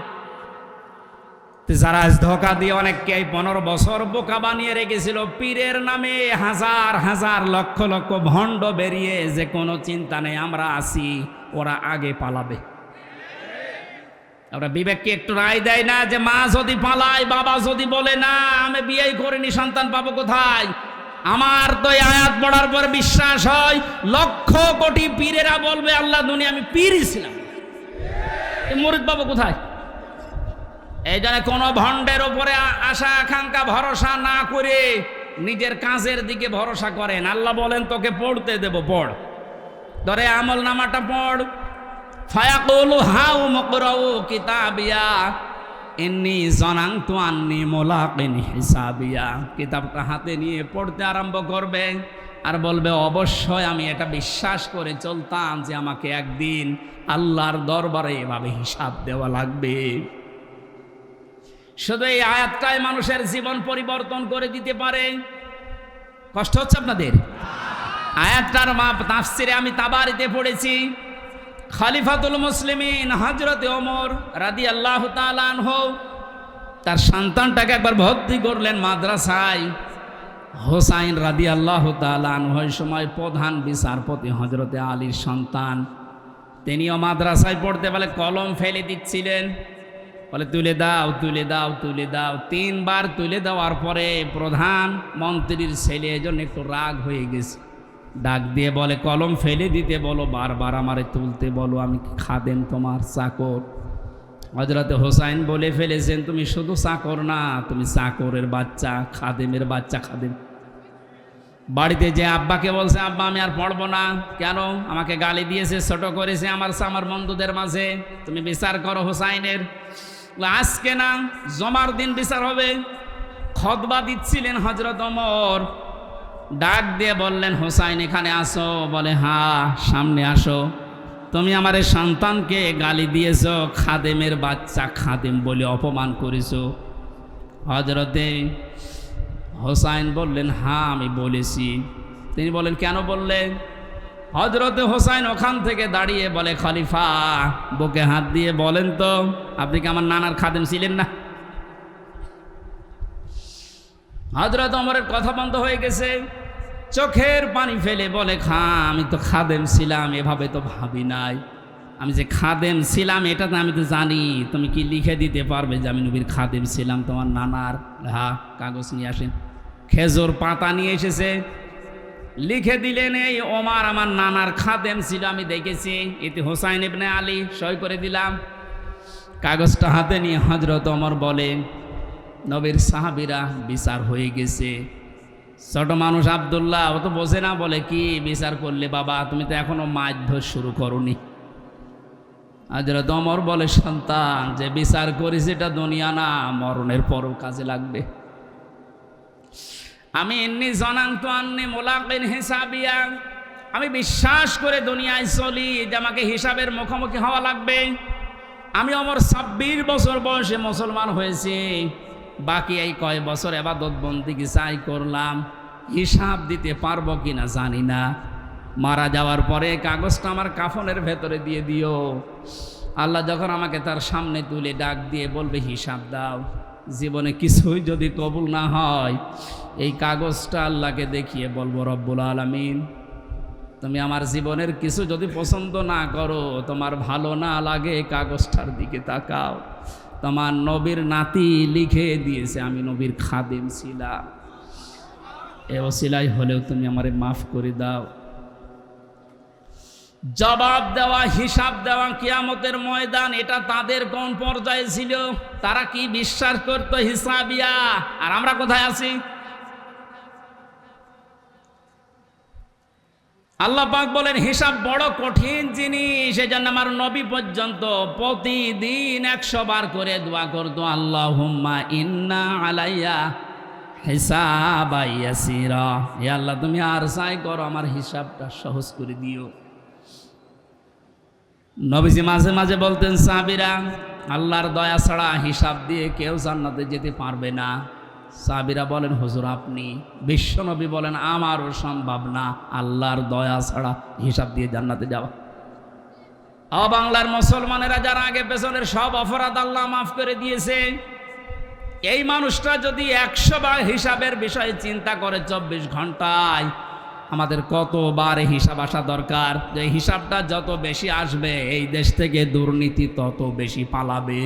Speaker 1: যারা ধোকা দিয়ে অনেককে 15 বছর বোকা বানিয়ে রেখেছিল, পীরের নামে হাজার হাজার লক্ষ লক্ষ ভণ্ড বেরিয়ে, যে কোনো চিন্তা নেই আমরা আছি, ওরা আগে পালাবে। আমরা বিবেককে একটু রায় দেয় না যে মা যদি পালায়, বাবা যদি বলে না আমি বিয়ে করিনি, সন্তান পাবো কোথায়? আমার তো এই আয়াত পড়ার পর বিশ্বাস হয় লক্ষ কোটি পীরেরা বলবে আল্লাহ দুনিয়া আমি পীরই ছিলাম, মুরিদ পাবো কোথায়? এই জন্য কোনো ভণ্ডের উপরে আশা আকাঙ্ক্ষা ভরসা না করে নিজের কাজের দিকে ভরসা করেন। আল্লাহ বলেন তোকে পড়তে দেব, পড়, ধরে আমল নামাটা পড়। ফায়াকুলু হাউমুকরাউ কিতাবিয়া ইন্নী যানানতু আন্নী মুলাকিন হিসাবিয়া। কিতাবটা হাতে নিয়ে পড়তে আরম্ভ করবে। আর বলবে অবশ্যই আমি এটা বিশ্বাস করে চলতাম যে আমাকে একদিন আল্লাহর দরবারে এভাবে হিসাব দেওয়া লাগবে। শুধু এই আয়াতটাই মানুষের জীবন পরিবর্তন করে দিতে পারে। কষ্ট হচ্ছে আপনাদের? আয়াতটার তাফসিরে আমি তাবারিতে পড়েছি, খলিফাতুল মুসলিমিন হযরত ওমর রাদিয়াল্লাহু তাআলা আনহু তার সন্তানটাকে একবার ভর্তি করলেন মাদ্রাসায়। হোসাইন রাদিয়াল্লাহু তাআলা আনহু ওই সময় প্রধান বিচারপতি হযরতে আলীর সন্তান, তিনিও মাদ্রাসায় পড়তে বলে কলম ফেলে দিচ্ছিলেন, বলে তুলে দাও তুলে দাও তুলে দাও। 3 বার তুলে দেওয়ার পরে প্রধান মন্ত্রীর ছেলে এজন্য একটু রাগ হয়ে গেছে, ডাক দিয়ে বলে কলম ফেলে দিতে বলো, বারবার আমারে তুলতে বলো, আমি খাদেম তোমার চাকর। হযরতে হোসাইন বলে ফেলেছেন তুমি শুধু চাকর না, তুমি চাকরের বাচ্চা, খাদেমের বাচ্চা। খাদেম বাড়িতে যে আব্বাকে বলছে আব্বা আমি আর পড়বো না, কেন? আমাকে গালি দিয়েছে, ছোট করেছে আমার বন্ধুদের মাঝে, তুমি বিচার করো হোসাইনের। আজকে না, জমার দিন বিচার হবে। খুতবা দিচ্ছিলেন হযরত ওমর, ডাক দিয়ে বললেন হোসাইন এখানে আসো। বলে হ্যাঁ সামনে আসো। তুমি আমার এই সন্তানকে গালি দিয়েছ, খাদেমের বাচ্চা খাদেম বলে অপমান করেছ। হযরতে হোসাইন বললেন হ্যাঁ আমি বলেছি। তিনি বলেন কেন বললেন? হযরতে হোসাইন ওখান থেকে দাঁড়িয়ে বলে খলিফা বুকে হাত দিয়ে বলেন তো আপনি কি আমার নানার খাদেম ছিলেন না? হযরত ওমরের কথা বন্ধ হয়ে গেছে, চোখের পানি ফেলে বলে আমি তো খাদেম ছিলাম, এভাবে তো ভাবি নাই। আমি যে খাদেম ছিলাম এটা তো আমি তো জানি। তুমি কি লিখে দিতে পারবে যে আমি নবীর খাদেম ছিলাম তোমার নানার? হ্যাঁ কাগজ নিয়ে আসেন। খেজুর পাতা নিয়ে এসেছে, লিখে দিলেন এই ওমর আমার নানার খাদেম ছিল, আমি দেখেছি, এতে হোসাইন ইবনে আলী, সই করে দিলাম। কাগজটা হাতে নিয়ে হযরত ওমর বলেন নবীর সাহাবীরা বিচার হয়ে গেছে। ছোট মানুষ আব্দুল্লাহ ও তো বোঝে না, বলে কি বিচার করলে বাবা? তুমি তো এখনো মারধর শুরু করনি। হযরত ওমর বলে সন্তান যে বিচার করেছে এটা দুনিয়া না, মরণের পরও কাজে লাগবে। আমি এমনি জনান্তু আন্নি মুলাকিন হিসাবিয়া, আমি বিশ্বাস করে দুনিয়ায় চলি যে আমাকে হিসাবের মুখোমুখি হওয়া লাগবে। আমি ওমর 26 বছর বয়সে মুসলমান হয়েছি, বাকি এই কয় বছর ইবাদত বন্দেগী চাই করলাম, হিসাব দিতে পারবো কিনা জানি না। মারা যাওয়ার পরে কাগজটা আমার কাফনের ভেতরে দিয়ে দিও। আল্লাহ যখন আমাকে তার সামনে তুলে ডাক দিয়ে বলবে হিসাব দাও, জীবনে কিছুই যদি কবুল না হয় এই কাগজটা আল্লাহকে দেখিয়ে বলবো রব্বুল আলামিন তুমি আমার জীবনের কিছু যদি পছন্দ না করো, তোমার ভালো না লাগে, কাগজটার দিকে তাকাও, তোমার নবীর নাতি লিখে দিয়েছে আমি নবীর খাদেম ছিলাম, এ ওসিলাই হলেও তুমি আমারে মাফ করে দাও। জবাব দেওয়া, হিসাব দেওয়া কিয়ামতের ময়দান, এটা তাদের কোন পর্যায়ে ছিল? তারা কি বিশ্বাস করত হিসাবিয়া? আর আমরা কোথায় আছি? আল্লাহ পাক বলেন হিসাব বড় কঠিন জিনিস, এজন্য আমার নবী পর্যন্ত প্রতিদিন 100 বার করে দোয়া করতো, আল্লাহুম্মা ইন্না আলাইয়া হিসাবা ইয়াসিরা, হে আল্লাহ তুমি আর চাই করো আমার হিসাবটা সহজ করে দিও। নবীজি মাঝে মাঝে বলতেন সাহাবীরা আল্লাহর দয়া ছাড়া হিসাব দিয়ে কেউ জান্নাতে যেতে পারবে না। সাহাবীরা বলেন হুজুর আপনি? বিশ্বনবী বলেন আমারও সম্ভব না আল্লাহর দয়া ছাড়া হিসাব দিয়ে জান্নাতে যাওয়া। বাংলার মুসলমানেরা যারা আগে পেছনের সব অপরাধ আল্লাহ মাফ করে দিয়েছে, এই মানুষটা যদি 100 বার হিসাবের বিষয়ে চিন্তা করে 24 ঘন্টায়, আমাদের কতবার হিসাব আসা দরকার। যে হিসাবটা যত বেশি আসবে এই দেশ থেকে দুর্নীতি তত বেশি পালাবে।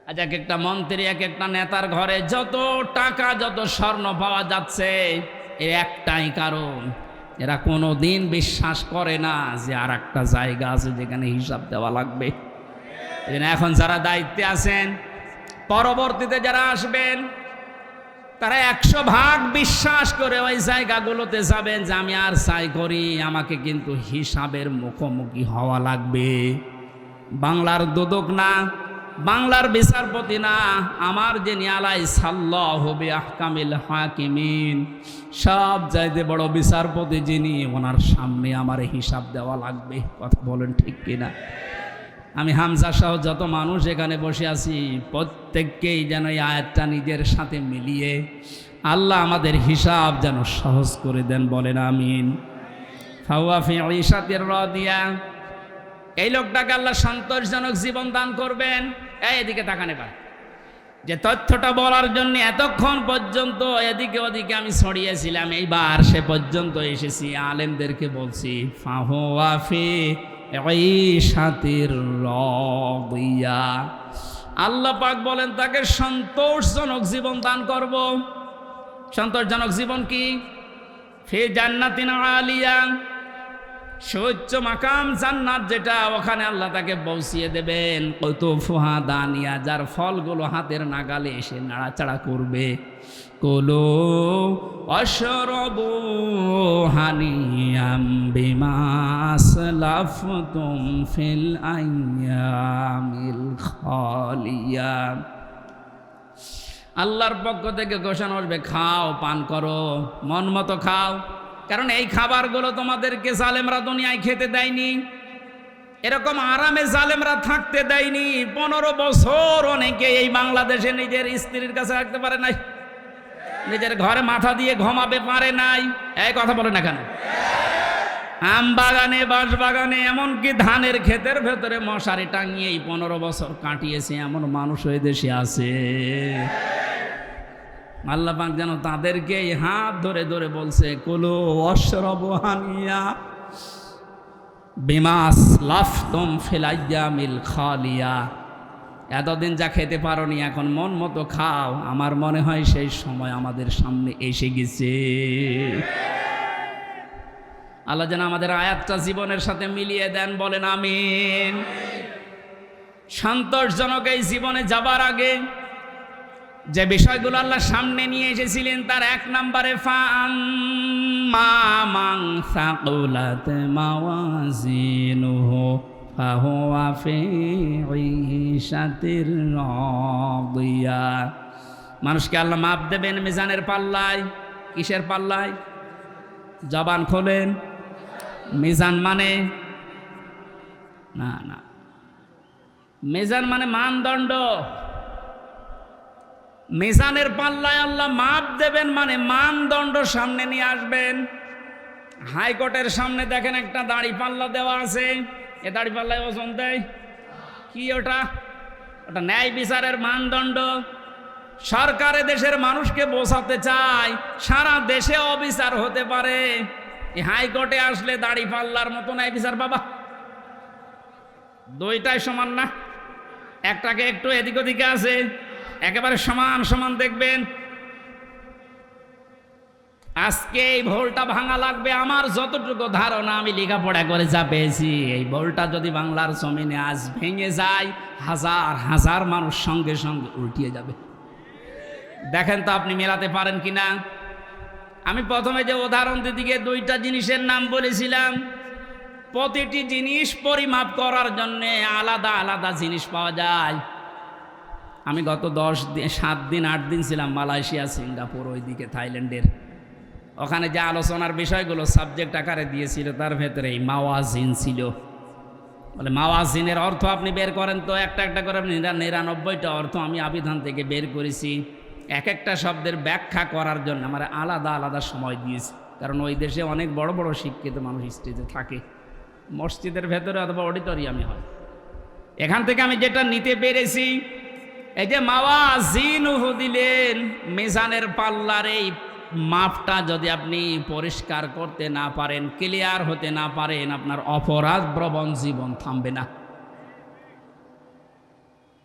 Speaker 1: আজ এক একটা মন্ত্রী, এক একটা নেতার ঘরে যত টাকা যত স্বর্ণ পাওয়া যাচ্ছে, এর একটাই কারণ, এরা কোনো দিন বিশ্বাস করে না যে আর একটা জায়গা আছে যেখানে হিসাব দেওয়া লাগবে। এখন যারা দায়িত্বে আছেন, পরবর্তীতে যারা আসবেন, তারা 100 ভাগ বিশ্বাস করে ওই জায়গাগুলোতে যাবেন যে আমি আর চাই করি আমাকে কিন্তু হিসাবের মুখোমুখি হওয়া লাগবে। বাংলার দুদক না, বাংলার বিচারপতি না, আমার যিনি আলাইসাল্লাহু বিআহকামিল হাকিমিন, সব চাইতে বড় বিচারপতি যিনি, ওনার সামনে আমার হিসাব দেওয়া লাগবে। কথা বলেন ঠিক কিনা? আমি হামজা সহ যত মানুষ এখানে বসে আছি, প্রত্যেককেই যেন এই আয়াতটা নিজের সাথে মিলিয়ে আল্লাহ আমাদের হিসাব যেন সহজ করে দেন। বলেন আমিন। ফাওয়া ফি ঈশাতির রাদিয়া, এই লোকটাকে আল্লাহ সন্তোষজনক জীবন দান করবেন। এদিকে তাকান এবার, যে তথ্যটা বলার জন্য এতক্ষণ পর্যন্ত এদিকে ওদিকে আমি ছড়িয়েছিলাম, এইবার সে পর্যন্ত এসেছি, আলেমদেরকে বলছি ফাহুয়া ফি ঈশাতির রাদিয়া, আল্লাহ পাক বলেন তাকে সন্তোষজনক জীবন দান করব। সন্তোষজনক জীবন কি? ফি জান্নাতিন আলিয়া, সুউচ্চ মাকাম জান্নাত যেটা, ওখানে আল্লাহ তাকে পৌঁছিয়ে দেবেন। কুতুফুহা দানিয়া, যার ফলগুলো হাতের নাগালে এসে নাড়াচাড়া করবে। কুলু ওয়াশরাবু হানিয়াম বিমা আসলাফতুম ফিল আইয়ামিল খালিয়া, আল্লাহর পক্ষ থেকে ঘোষণা আসবে, খাও, পান করো, মন মতো খাও। কারণ এই খাবারগুলো তোমাদেরকে জালেমরা দুনিয়ায় খেতে দেয়নি, এরকম আরামে জালেমরা থাকতে দেয়নি। 15 বছর অনেকে এই বাংলাদেশে নিজের স্ত্রীর কাছে রাখতে পারে নাই, নিজের ঘরে মাথা দিয়ে ঘুমাবে পারে নাই। এই কথা বলে না কেন? আম বাগানে, বাঁশ বাগানে, এমনকি ধানের ক্ষেতের ভেতরে মশারি টাঙিয়ে 15 বছর কাটিয়েছে এমন মানুষ ওই দেশে আছে। আল্লাহ পাক যেন তাদেরকে হাত ধরে ধরে বলছে, কুলু ওয়াশরাবু হানিয়া বিমা আসলাফতুম ফিল আইয়ামিল খালিয়া, এতদিন যা খেতে পারোনি এখন মন মতো খাও। আমার মনে হয় সেই সময় আমাদের সামনে এসে গেছে। আল্লাহ যেন আমাদের আয়াতটা জীবনের সাথে মিলিয়ে দেন। বলেন আমিন। সন্তোষজনক এই জীবনে যাবার আগে যে বিষয়গুলো আল্লাহ সামনে নিয়ে এসেছিলেন, তার 1 নম্বরে ফাআম্মা মান সাকুলাত মাওয়াজিনুহু ফাহুয়া ফি ঈশাতির রাদিয়া, মানুষকে আল্লাহ মাপ দেবেন মিজানের পাল্লায়। কিসের পাল্লায়? জবান খোলেন। মিজান মানে না, মিজান মানে মানদণ্ড। মিজানের পাল্লায় আল্লাহ মাপ দেবেন মানে মানদণ্ড সামনে নিয়ে আসবেন। হাইকোর্টের সামনে দেখেন একটা দাড়ি পাল্লা দেওয়া আছে, এ দাড়ি পাল্লায় ওজন দেয় কি? ওটা ন্যায় বিচারের মানদণ্ড। সরকারে দেশের মানুষকে বোঝাতে চায় সারা দেশে অবিচার হতে পারে, এই হাইকোর্টে আসলে দাড়ি পাল্লার মতো ন্যায় বিচার বাবা। দুইটাই সমান না, একটাকে একটু এদিক ওদিকে আছে, একেবারে সমান সমান দেখবেন। আজকে এই ভোলটা ভাঙা লাগবে। আমার যতটুকু ধারণা, আমি লেখাপড়া করে যা পেয়েছি, এই ভোলটা যদি বাংলার জমিনে আজ ভেঙে যায়, হাজার হাজার মানুষ সঙ্গে সঙ্গে উল্টিয়ে যাবে। দেখেন তো আপনি মেলাতে পারেন কিনা। আমি প্রথমে যে উদাহরণ দিকে 2টা জিনিসের নাম বলেছিলাম, প্রতিটি জিনিস পরিমাপ করার জন্যে আলাদা আলাদা জিনিস পাওয়া যায়। আমি গত 7 দিন 8 দিন ছিলাম মালয়েশিয়া, সিঙ্গাপুর, ওইদিকে থাইল্যান্ডের। ওখানে যে আলোচনার বিষয়গুলো সাবজেক্ট আকারে দিয়েছিল, তার ভেতরে এই মাওয়াজিন ছিল। বলে মাওয়াজিনের অর্থ আপনি বের করেন তো, একটা একটা করে 99টা অর্থ আমি আবিধান থেকে বের করেছি। এক একটা শব্দের ব্যাখ্যা করার জন্য আমার আলাদা আলাদা সময় দিয়েছি, কারণ ওই দেশে অনেক বড় বড় শিক্ষিত মানুষ স্টেজে থাকে, মসজিদের ভেতরে অথবা অডিটোরিয়ামে হয়। এখান থেকে আমি যেটা নিতে পেরেছি, এই যে মাওয়াজিনুহু দিলেন, মিজানের পাল্লার এই মাপটা যদি আপনি পরিষ্কার করতে না পারেন, ক্লিয়ার হতে না পারেন, আপনার অপরাধ প্রবণ জীবন থামবে না।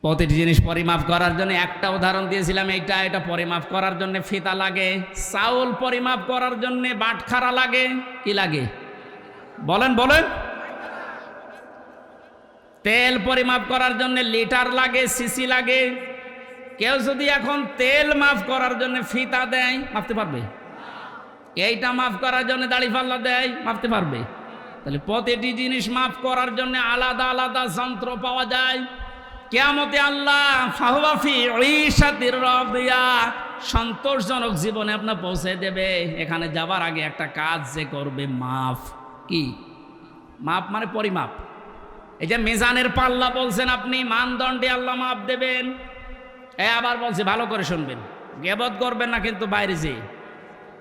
Speaker 1: প্রতিটি জিনিস পরিমাপ করার জন্য একটা উদাহরণ দিয়েছিলাম, এটা পরিমাপ করার জন্য ফিতা লাগে। চাউল পরিমাপ করার জন্য বাটখারা লাগে। কি লাগে বলেন? তেল পরিমাপ করার জন্য লিটার লাগে, সিসি লাগে। কেউ যদি এখন তেল মাপ করার জন্য ফিতা দেয়, মাপতে পারবে? এইটা মাপ করার জন্য দাড়ি পাল্লা দেয়, মাপতে পারবে? তাহলে প্রতিটি জিনিস মাপ করার জন্য আলাদা আলাদা যন্ত্র পাওয়া যায়। কিয়ামতে আল্লাহ ফাহুয়া ফি ঈশাতির রাদিয়া, সন্তোষজনক জীবনে আপনার পৌঁছে দেবে। এখানে যাবার আগে একটা কাজ যে করবে, মাফ। কি মাপ? মানে পরিমাপ। এই যে মিজানের পাল্লা বলছেন আপনি, মানদণ্ডে আল্লাহ মাপ দেবেন। আবার বলছে ভালো করে শুনবেন, গীবত করবেন না কিন্তু বাইরে যেয়ে।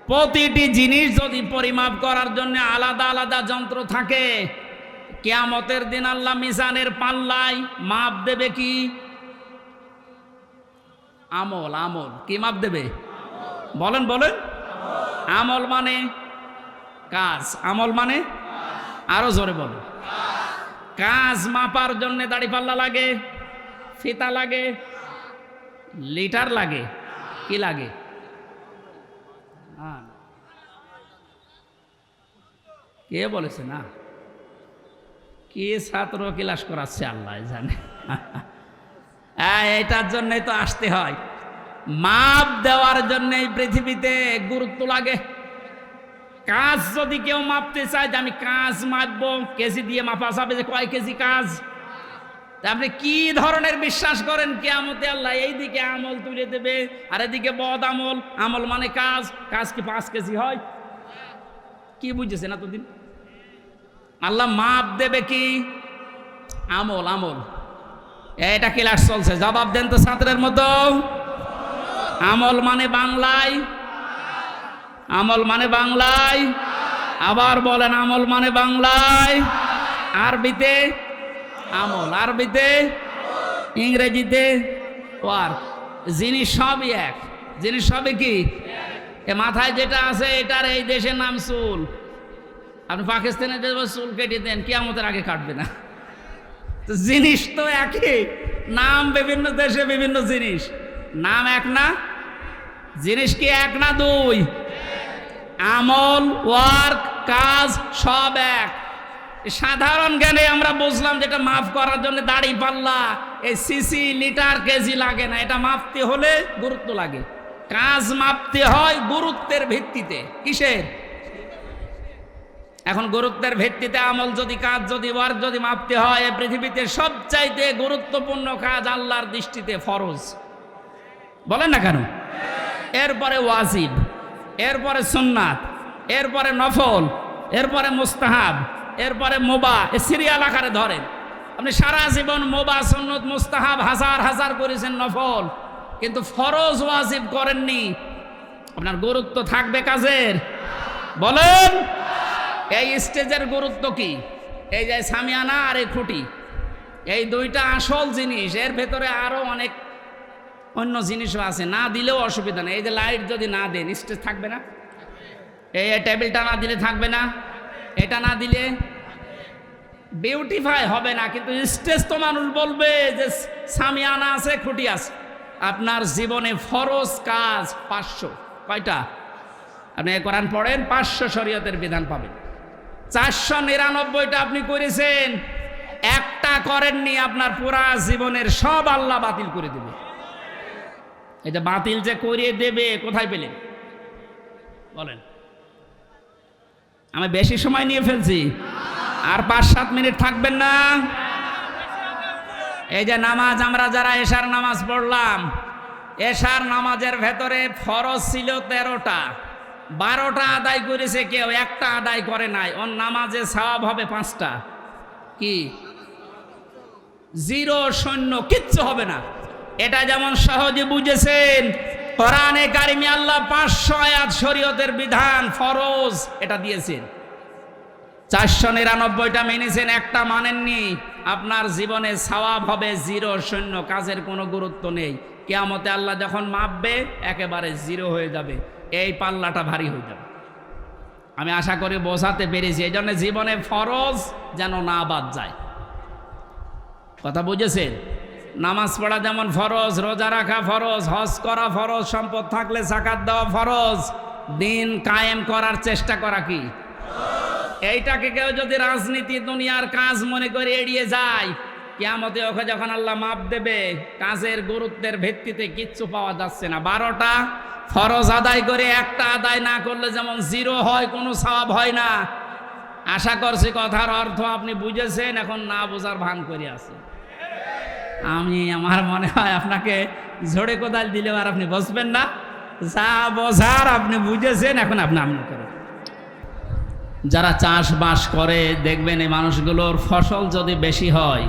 Speaker 1: প্রতিটি জিনিস যদি পরিমাপ করার জন্য আলাদা আলাদা যন্ত্র থাকে, কিয়ামতের দিন আল্লাহ মিজানের পাল্লায় মাপ দেবে কি? আমল। আমল কি মাপ দেবে? বলেন বলেন। আমল মানে কাজ, আমল মানে আরো জোরে বলেন। কাজ মাপার জন্য দাড়ি পাল্লা লাগে, ফিতা লাগে, লিটার লাগে, কি লাগে? কে বলেছে না? কি ছাত্র ক্লাস করাচ্ছে আল্লাহ জানে। এটার জন্যই তো আসতে হয়। মাপ দেওয়ার জন্য পৃথিবীতে গুরুত্ব লাগে। কাজ যদি কেউ মাপতে চায় যে আমি কাজ মাপবো, কেজি দিয়ে মাপা যাবে যে কয় কেজি কাজ। আপনি কি ধরনের বিশ্বাস করেন কিয়ামতে আল্লাহ এইদিকে আমল তুলে দেবে আর এদিকে বদ আমল? আমল মানে কাজ, কাজ কি 5 কেজি হয়? কি বুঝেছেন এতদিন? আল্লাহ মাপ দেবে কি? আমল। আমল এটা ক্লাস চলছে, জবাব দেন তো ছাত্রের মতো। আমল মানে বাংলায়, আমল মানে বাংলায়, আবার বলেন আমল মানে বাংলায়, আরবিতে আমল, আরবিতে, ইংরেজিতে ওয়ার্ক। জিনিস সবই এক, জিনিস সবই কি? এ মাথায় যেটা আছে এটার এই দেশের নাম চুল। আপনি পাকিস্তানে চুল কেটে দেন, কিয়ামতের আগে কাটবে না। তো জিনিস তো একই, নাম বিভিন্ন দেশে বিভিন্ন জিনিস, নাম এক না? জিনিস কি এক না দুই? আমল, ওয়ার্ক, কাজ সব এক। সাধারণ জ্ঞানে আমরা বুঝলাম যেটা মাফ করার জন্য দাড়ি পাল্লা, এই সিসি, লিটার, কেজি লাগে না। এটা মাপতে হলে গুরুত্ব লাগে। কাজ মাপতে হয় গুরুত্বের ভিত্তিতে। কিসের? এখন গুরুত্বের ভিত্তিতে আমল যদি, কাজ যদি, ওয়ার্ক যদি মাপতে হয়, পৃথিবীতে সবচাইতে গুরুত্বপূর্ণ কাজ আল্লাহর দৃষ্টিতে ফরজ। বলেন না কেন? এরপরে ওয়াজিব, এরপরে সুন্নাত, এরপরে নফল, এরপরে মুস্তাহাব, এরপরে মুবাহ। সিরিয়াল আকারে ধরেন। আপনি সারা জীবন মুবাহ, সুন্নত, মুস্তাহাব হাজার হাজার করেছেন, নফল, কিন্তু ফরজ ওয়াজিব করেননি। আপনার গুরুত্ব থাকবে কাজের? বলেন। এই স্টেজের গুরুত্ব কি? এই যে সামিয়ানা আর এই খুঁটি, এই দুইটা আসল জিনিস। এর ভেতরে আরো অনেক অন্য জিনিসও আছে, না দিলেও অসুবিধা নেই। এই যে লাইট যদি না দেন, স্টেজ থাকবে না? এই টেবিলটা না দিলে থাকবে না? এটা না দিলে বিউটিফাই হবে না। কিন্তু স্টেজ তো মানুষ বলবে যে সামিয়ানা আছে, খুঁটি আছে। আপনার জীবনে ফরজ কাজ 500। কয়টা? আপনি কোরআন পড়েন, 500 শরীয়তের বিধান পাবেন। 499টা আপনি করেছেন, একটা করেননি, আপনার পুরা জীবনের সব আল্লাহ বাতিল করে দেবে। এটা বাতিল যে করিয়ে দেবে কোথায় পেলেন? বলেন। আমি বেশি সময় নিয়ে ফেলছি, আর 5-7 মিনিট থাকবেন না? এই যে নামাজ, আমরা যারা এশার নামাজ পড়লাম, এশার নামাজের ভেতরে ফরজ ছিল 13টা, 12টা আদায় করেছে কেউ, একটা আদায় করে নাই। ওর নামাজে সওয়াব হবে 5টা। কি? 0, শূন্য, কিচ্ছু হবে না। এটা যেমন সহজে বুঝেছেন, কোরআনে কারিমে আল্লাহ 500 আয়াত শরীয়তের বিধান ফরজ এটা দিয়েছেন। 499টা মেনেছেন, একটা মানেননি। আপনার জীবনে সওয়াব হবে 0, শূন্য, কাজের কোনো গুরুত্ব নেই। কিয়ামতে আল্লাহ যখন মাপবে একেবারে 0 হয়ে যাবে। এই পাল্লাটা ভারী হয়ে যাবে। আমি আশা করি বোঝাতে পেরেছি। এই জন্য জীবনে ফরজ যেন না বাদ যায়। কথা বুঝেছেন? নামাজ পড়া যেমন ফরজ, রোজা রাখা ফরজ, হজ করা ফরজ, সম্পদ থাকলে যাকাত দেওয়া ফরজ, দিন কায়েম করার চেষ্টা করা কি? এইটাকে কেউ যদি রাজনীতি, দুনিয়ার কাজ মনে করে এড়িয়ে যায়, কিয়ামতে ওকে যখন আল্লাহ মাপ দেবে, কাজের গুরুত্বের ভিত্তিতে কিচ্ছু পাওয়া যাচ্ছে না। 12টা ফরজ আদায় করে একটা আদায় না করলে যেমন 0 হয়, কোনো সওয়াব হয় না। আশা করছি কথার অর্থ আপনি বুঝেছেন, এখন না বোঝার ভান করে আছে। আমার মনে হয় আপনাকে ঝড়ে কোদাল দিলেও আর আপনি বসবেন না, যা বোঝার আপনি বুঝেছেন, এখন আপনি আমল করেন। যারা চাষবাস করে দেখবেন এই মানুষগুলোর ফসল যদি বেশি হয়,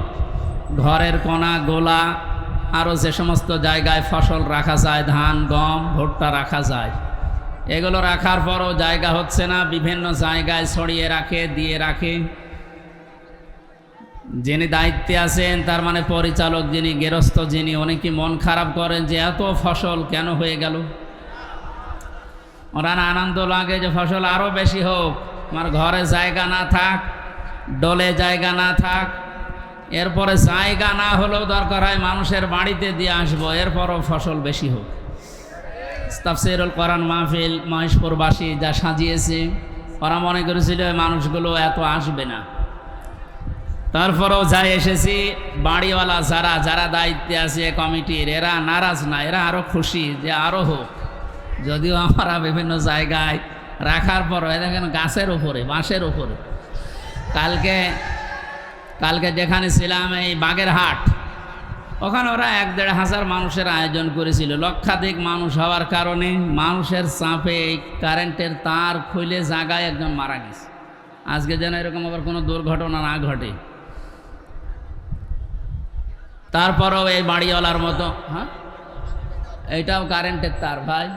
Speaker 1: ঘরের কোনা গোলা আরও যে সমস্ত জায়গায় ফসল রাখা যায়, ধান গম ভুট্টা রাখা যায়, এগুলো রাখার পরও জায়গা হচ্ছে না, বিভিন্ন জায়গায় ছড়িয়ে রাখে, দিয়ে রাখে। যিনি দায়িত্বে আছেন, তার মানে পরিচালক যিনি, গেরস্থ যিনি, উনি কি মন খারাপ করেন যে এত ফসল কেন হয়ে গেল? ওরা আনন্দ লাগে যে ফসল আরও বেশি হোক, আমার ঘরে জায়গা না থাক, ডলে জায়গা না থাক, এরপরে জায়গা না হলেও দরকার হয় মানুষের বাড়িতে দিয়ে আসবো, এরপরও ফসল বেশি হোক। তাফসীরুল কোরআন মাহফিল মহেশপুরবাসী যা সাজিয়েছে, ওরা মনে করেছিল মানুষগুলো এত আসবে না, তারপরেও যাই এসেছি, বাড়িওয়ালা যারা যারা দায়িত্বে আছে কমিটির, এরা নারাজ না, এরা আরও খুশি যে আরও হোক। যদিও আমরা বিভিন্ন জায়গায় রাখার পর দেখেন গাছের উপরে, বাঁশের উপরে। কালকে যেখানে ছিলাম এই বাগেরহাট, ওখানে ওরা 1-1.5 মানুষের আয়োজন করেছিল। লক্ষাধিক মানুষ হওয়ার কারণে মানুষের চাপে এই কারেন্টের তার খুলে জায়গায় একজন মারা গেছে। আজকে যেন এরকম আবার কোনো দুর্ঘটনা না ঘটে। তারপরেও এই বাড়িওয়ালার মতো, হ্যাঁ এইটাও কারেন্টের তার ভাই,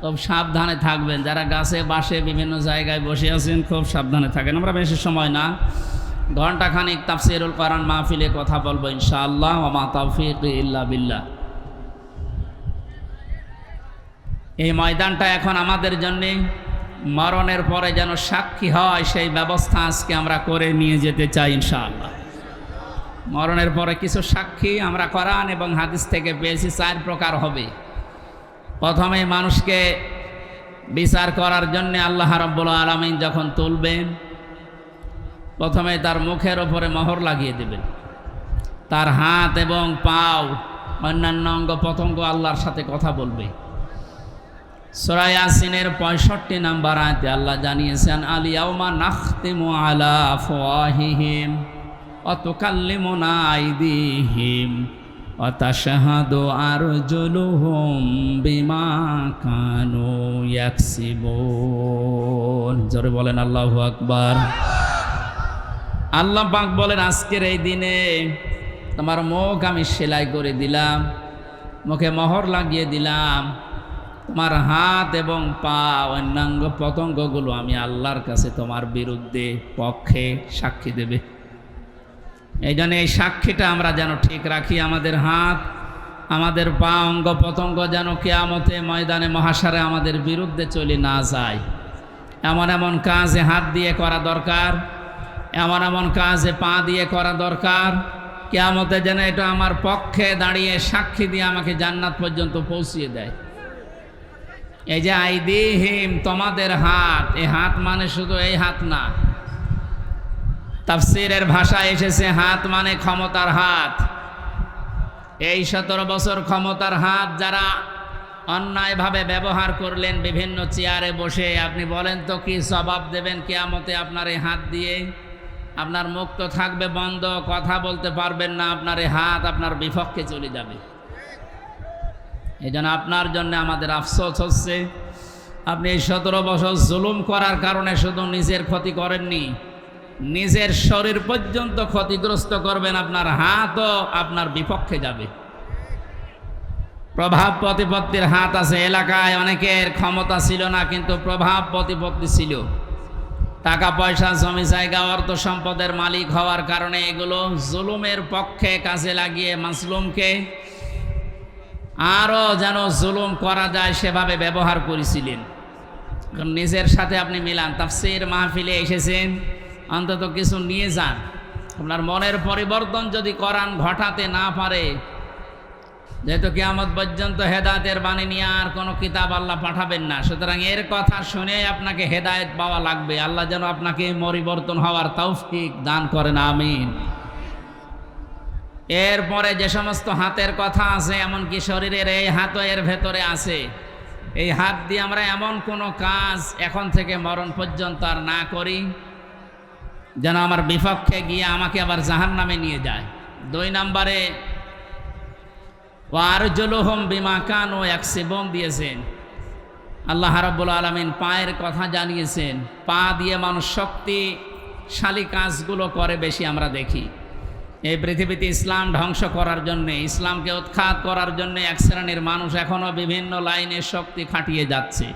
Speaker 1: খুব সাবধানে থাকবেন। যারা গাছে বাসে বিভিন্ন জায়গায় বসে আছেন, খুব সাবধানে থাকেন। আমরা বেশি সময় না, ঘণ্টাখানিক তাফসীরুল কোরআন মাহফিলে কথা বলবো ইনশাআল্লাহ। ওয়া মা তাওফীক ইল্লা বিল্লাহ। এই ময়দানটা এখন আমাদের জন্যে মরণের পরে যেন সাক্ষী হয়, সেই ব্যবস্থা আজকে আমরা করে নিয়ে যেতে চাই ইনশাআল্লাহ। মরণের পরে কিছু সাক্ষী আমরা কোরআন এবং হাদিস থেকে পেয়েছি, 4 প্রকার হবে। প্রথমে মানুষকে বিচার করার জন্য আল্লাহ রাব্বুল আলামিন যখন তুলবেন, প্রথমে তার মুখের ওপরে মোহর লাগিয়ে দেবেন। তার হাত এবং পাও অন্যান্য অঙ্গ প্রত্যঙ্গ আল্লাহর সাথে কথা বলবে। সূরা ইয়াসিনের 65 নম্বর আয়াতে আল্লাহ জানিয়েছেন, আল ইয়াউমা নাখতিমু আলা আফওয়াহিহিম ওয়া তুকাল্লিমুনা আইদিহিম ওয়া তাশহাদু আরজুলুহুম বিমা কানু ইয়াকসিবুন। জোরে বলেন আল্লাহু আকবার। আল্লাহ পাক বলেন, আজকের এই দিনে তোমার মুখ আমি সেলাই করে দিলাম, মুখে মোহর লাগিয়ে দিলাম, তোমার হাত এবং পা অন্যাঙ্গ পতঙ্গগুলো আমি আল্লাহর কাছে তোমার বিরুদ্ধে পক্ষে সাক্ষী দেবে। এই জন্য এই সাক্ষীটা আমরা যেন ঠিক রাখি। আমাদের হাত, আমাদের পা, অঙ্গ প্রত্যঙ্গ যেন কিয়ামতে ময়দানে মহাশারে আমাদের বিরুদ্ধে চলে না যায়। এমন এমন কাজে হাত দিয়ে করা দরকার, এমন এমন কাজে পা দিয়ে করা দরকার, কিয়ামতে যেন এটা আমার পক্ষে দাঁড়িয়ে সাক্ষী দিয়ে আমাকে জান্নাত পর্যন্ত পৌঁছিয়ে দেয়। এই যে আইদিহিম, তোমাদের হাত, এই হাত মানে শুধু এই হাত না, তাফসীরের ভাষায় এসেছে হাত মানে ক্ষমতার হাত। এই 17 বছর ক্ষমতার হাত যারা অন্যায়ভাবে ব্যবহার করলেন বিভিন্ন চেয়ারে বসে, আপনি বলেন তো কি জবাব দেবেন কিয়ামতে আপনার এই হাত দিয়ে? আপনার মুখ তো থাকবে বন্ধ, কথা বলতে পারবেন না, আপনার এই হাত আপনার বিপক্ষে চলে যাবে। এই জন্য আপনার জন্য আমাদের আফসোস হচ্ছে, আপনি এই 17 বছর জুলুম করার কারণে শুধু নিজের ক্ষতি করেননি, নিজের শরীর পর্যন্ত ক্ষতিগ্রস্ত করবেন, আপনার হাতও আপনার বিপক্ষে যাবে। প্রভাব প্রতিপত্তির হাত আছে। এলাকায় অনেকের ক্ষমতা ছিল না, কিন্তু প্রভাব প্রতিপত্তি ছিল। টাকা পয়সা, জমি জায়গা, অর্থ সম্পদের মালিক হওয়ার কারণে এগুলো জুলুমের পক্ষে কাজে লাগিয়ে মাজলুমকে আরও যেন জুলুম করা যায় সেভাবে ব্যবহার করেছিলেন। নিজের সাথে আপনি মিলান। তাফসীর মাহফিলে এসেছেন, অন্তত কিছু নিয়ে যান। আপনার মনের পরিবর্তন যদি কোরআন ঘটাতে না পারে, যেহেতু কিয়ামত পর্যন্ত হেদায়েতের বাণী নিয়ে আর কোনো কিতাব আল্লাহ পাঠাবেন না, সুতরাং এর কথা শুনে আপনাকে হেদায়েত পাওয়া লাগবে। আল্লাহ যেন আপনাকে পরিবর্তন হওয়ার তৌফিক দান করেন, আমিন। এরপরে যে সমস্ত হাতের কথা আছে, এমনকি শরীরের এই হাতও এর ভেতরে আছে। এই হাত দিয়ে আমরা এমন কোনো কাজ এখন থেকে মরণ পর্যন্ত আর না করি যেন আমার বিপক্ষে গিয়ে আমাকে আবার জাহান্নামে নিয়ে যায়। 2 নম্বরে ওয়ারজুলুহুম বিমা কানু ইয়াকসিবুন দিয়েছেন। আল্লাহ রাব্বুল আলামিন পায়ের কথা জানিয়েছেন। পা দিয়ে মানুষ শক্তিশালী কাজগুলো করে বেশি আমরা দেখি। এই পৃথিবীতে ইসলাম ধ্বংস করার জন্যে, ইসলামকে উৎখাত করার জন্যে এক শ্রেণীর মানুষ এখনও বিভিন্ন লাইনে শক্তি খাটিয়ে যাচ্ছে।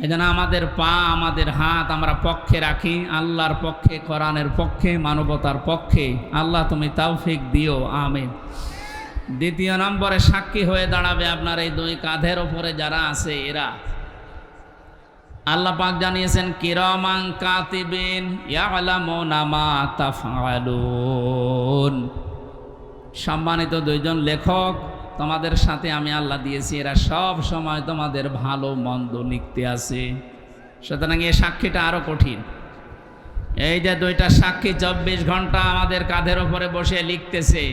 Speaker 1: এজন্য আমাদের পা, আমাদের হাত আমরা পক্ষে রাখি, আল্লাহর পক্ষে, কোরআনের পক্ষে, মানবতার পক্ষে। আল্লাহ তুমি তৌফিক দিও, আমিন। দ্বিতীয় নম্বরে সাক্ষী হয়ে দাঁড়াবে আপনার এই দুই কাঁধের ওপরে যারা আছে এরা। আল্লাহ পাক জানিয়েছেন কিরামান কাতিবিন ইয়ালামুনা মা তাফআলুন। সম্মানিত দুইজন লেখক তোমাদের সাথে আমি আল্লাহ দিয়েছি, এরা সব সময় তোমাদের ভালো মন্দ লিখতে আছে। সুতরাং এই সাক্ষীটা আরো কঠিন। এই যে দুইটা সাক্ষী 24 ঘন্টা আমাদের কাঁধের ওপরে বসে লিখতেছে।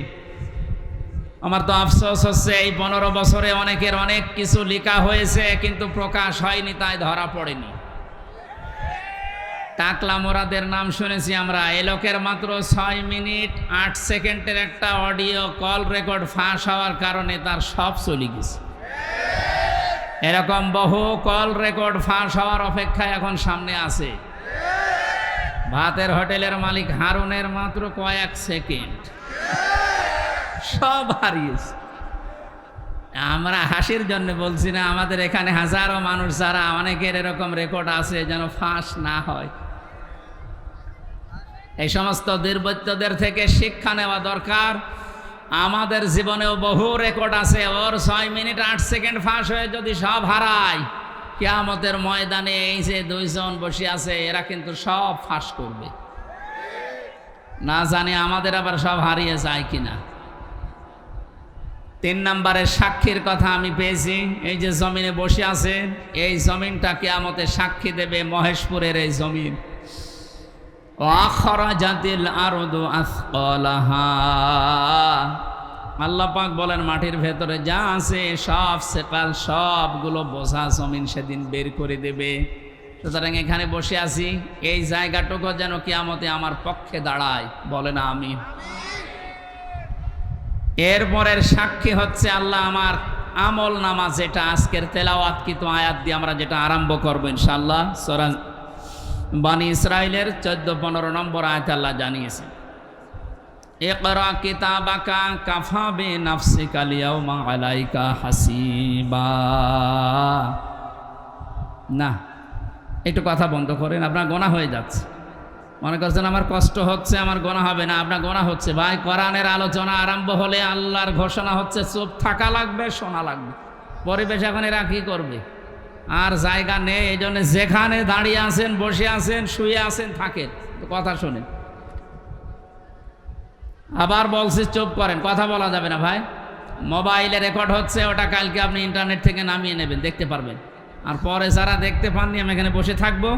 Speaker 1: আমার তো আফসোস হচ্ছে এই 15 বছরে অনেকের অনেক কিছু লেখা হয়েছে কিন্তু প্রকাশ হয়নি, তাই ধরা পড়েনি। টাকলা মোরাদের নাম শুনেছি আমরা। এ লোকের মাত্র 6 মিনিট 8 সেকেন্ডের একটা অডিও কল রেকর্ড ফাঁস হওয়ার কারণে তার সব চলে গেছে। এরকম বহু কল রেকর্ড ফাঁস হওয়ার অপেক্ষায় এখন সামনে আছে। ভাতের হোটেলের মালিক হারুনের মাত্র কয়েক সেকেন্ড, সব হারিয়েছে। আমরা হাসির জন্য বলছি না, আমাদের এখানে হাজারো মানুষ যারা অনেকের এরকম রেকর্ড আছে যেন ফাঁস না হয়। এই সমস্ত দুর্বৃত্তদের থেকে শিক্ষা নেওয়া দরকার। আমাদের জীবনেও বহু রেকর্ড আছে, ওর 6 মিনিট 8 সেকেন্ড ফাঁস হয়ে যদি সব হারায়, কিয়ামতের ময়দানে এই যে দুইজন বসে আছে এরা কিন্তু সব ফাঁস করবে। না জানি আমাদের আবার সব হারিয়ে যায় কিনা। 3 নম্বরের সাক্ষীর কথা আমি পেয়েছি। এই যে জমিনে বসে আছে, এই জমিনটা কিয়ামতে সাক্ষী দেবে, মহেশপুরের এই জমিন। আখরাজাতিল আরদু আসকালাহা। আল্লাহ পাক বলেন মাটির ভেতরে যা আছে সব সেকাল, সবগুলো বোঝা জমিন সেদিন বের করে দেবে। সুতরাং এখানে বসে আছি, এই জায়গাটুকু যেন কিয়ামতে আমার পক্ষে দাঁড়ায়, বলে না আমি। এরপরের সাক্ষী হচ্ছে আল্লাহ আমার আমল নামা, যেটা আজকের তেলাওয়াতকৃত আয়াত দিয়ে আমরা যেটা আরম্ভ করবো ইনশাআল্লাহ। সূরা বানি ইসরাইলের 14-15 নম্বর আয়াত আল্লাহ জানিয়েছে, ইকরা কিতাবাকা কাফা বিনাফসিকা আল-ইয়াওমা আলাইকা হাসিবা। না, একটু কথা বন্ধ করেন, আপনার গোনা হয়ে যাচ্ছে। মনে করছেন আমার কষ্ট হচ্ছে, আমার গোনা হবে না, আপনার গোনা হচ্ছে। ভাই, কোরআনের আলোচনা আরম্ভ হলে আল্লাহর ঘোষণা হচ্ছে চুপ থাকা লাগবে, শোনা লাগবে। পরিবেশ এখন এরা কি করবে? আর জায়গা নেই, এই জন্য যেখানে দাঁড়িয়ে আছেন, বসে আছেন, শুয়ে আছেন, থাকেন, কথা শোনেন। আবার বলছি চুপ করেন, কথা বলা যাবে না ভাই। মোবাইলে রেকর্ড হচ্ছে, ওটা কালকে আপনি ইন্টারনেট থেকে নামিয়ে নেবেন, দেখতে পারবেন। আর পরে যারা দেখতে পাননি, আমি এখানে বসে থাকবো,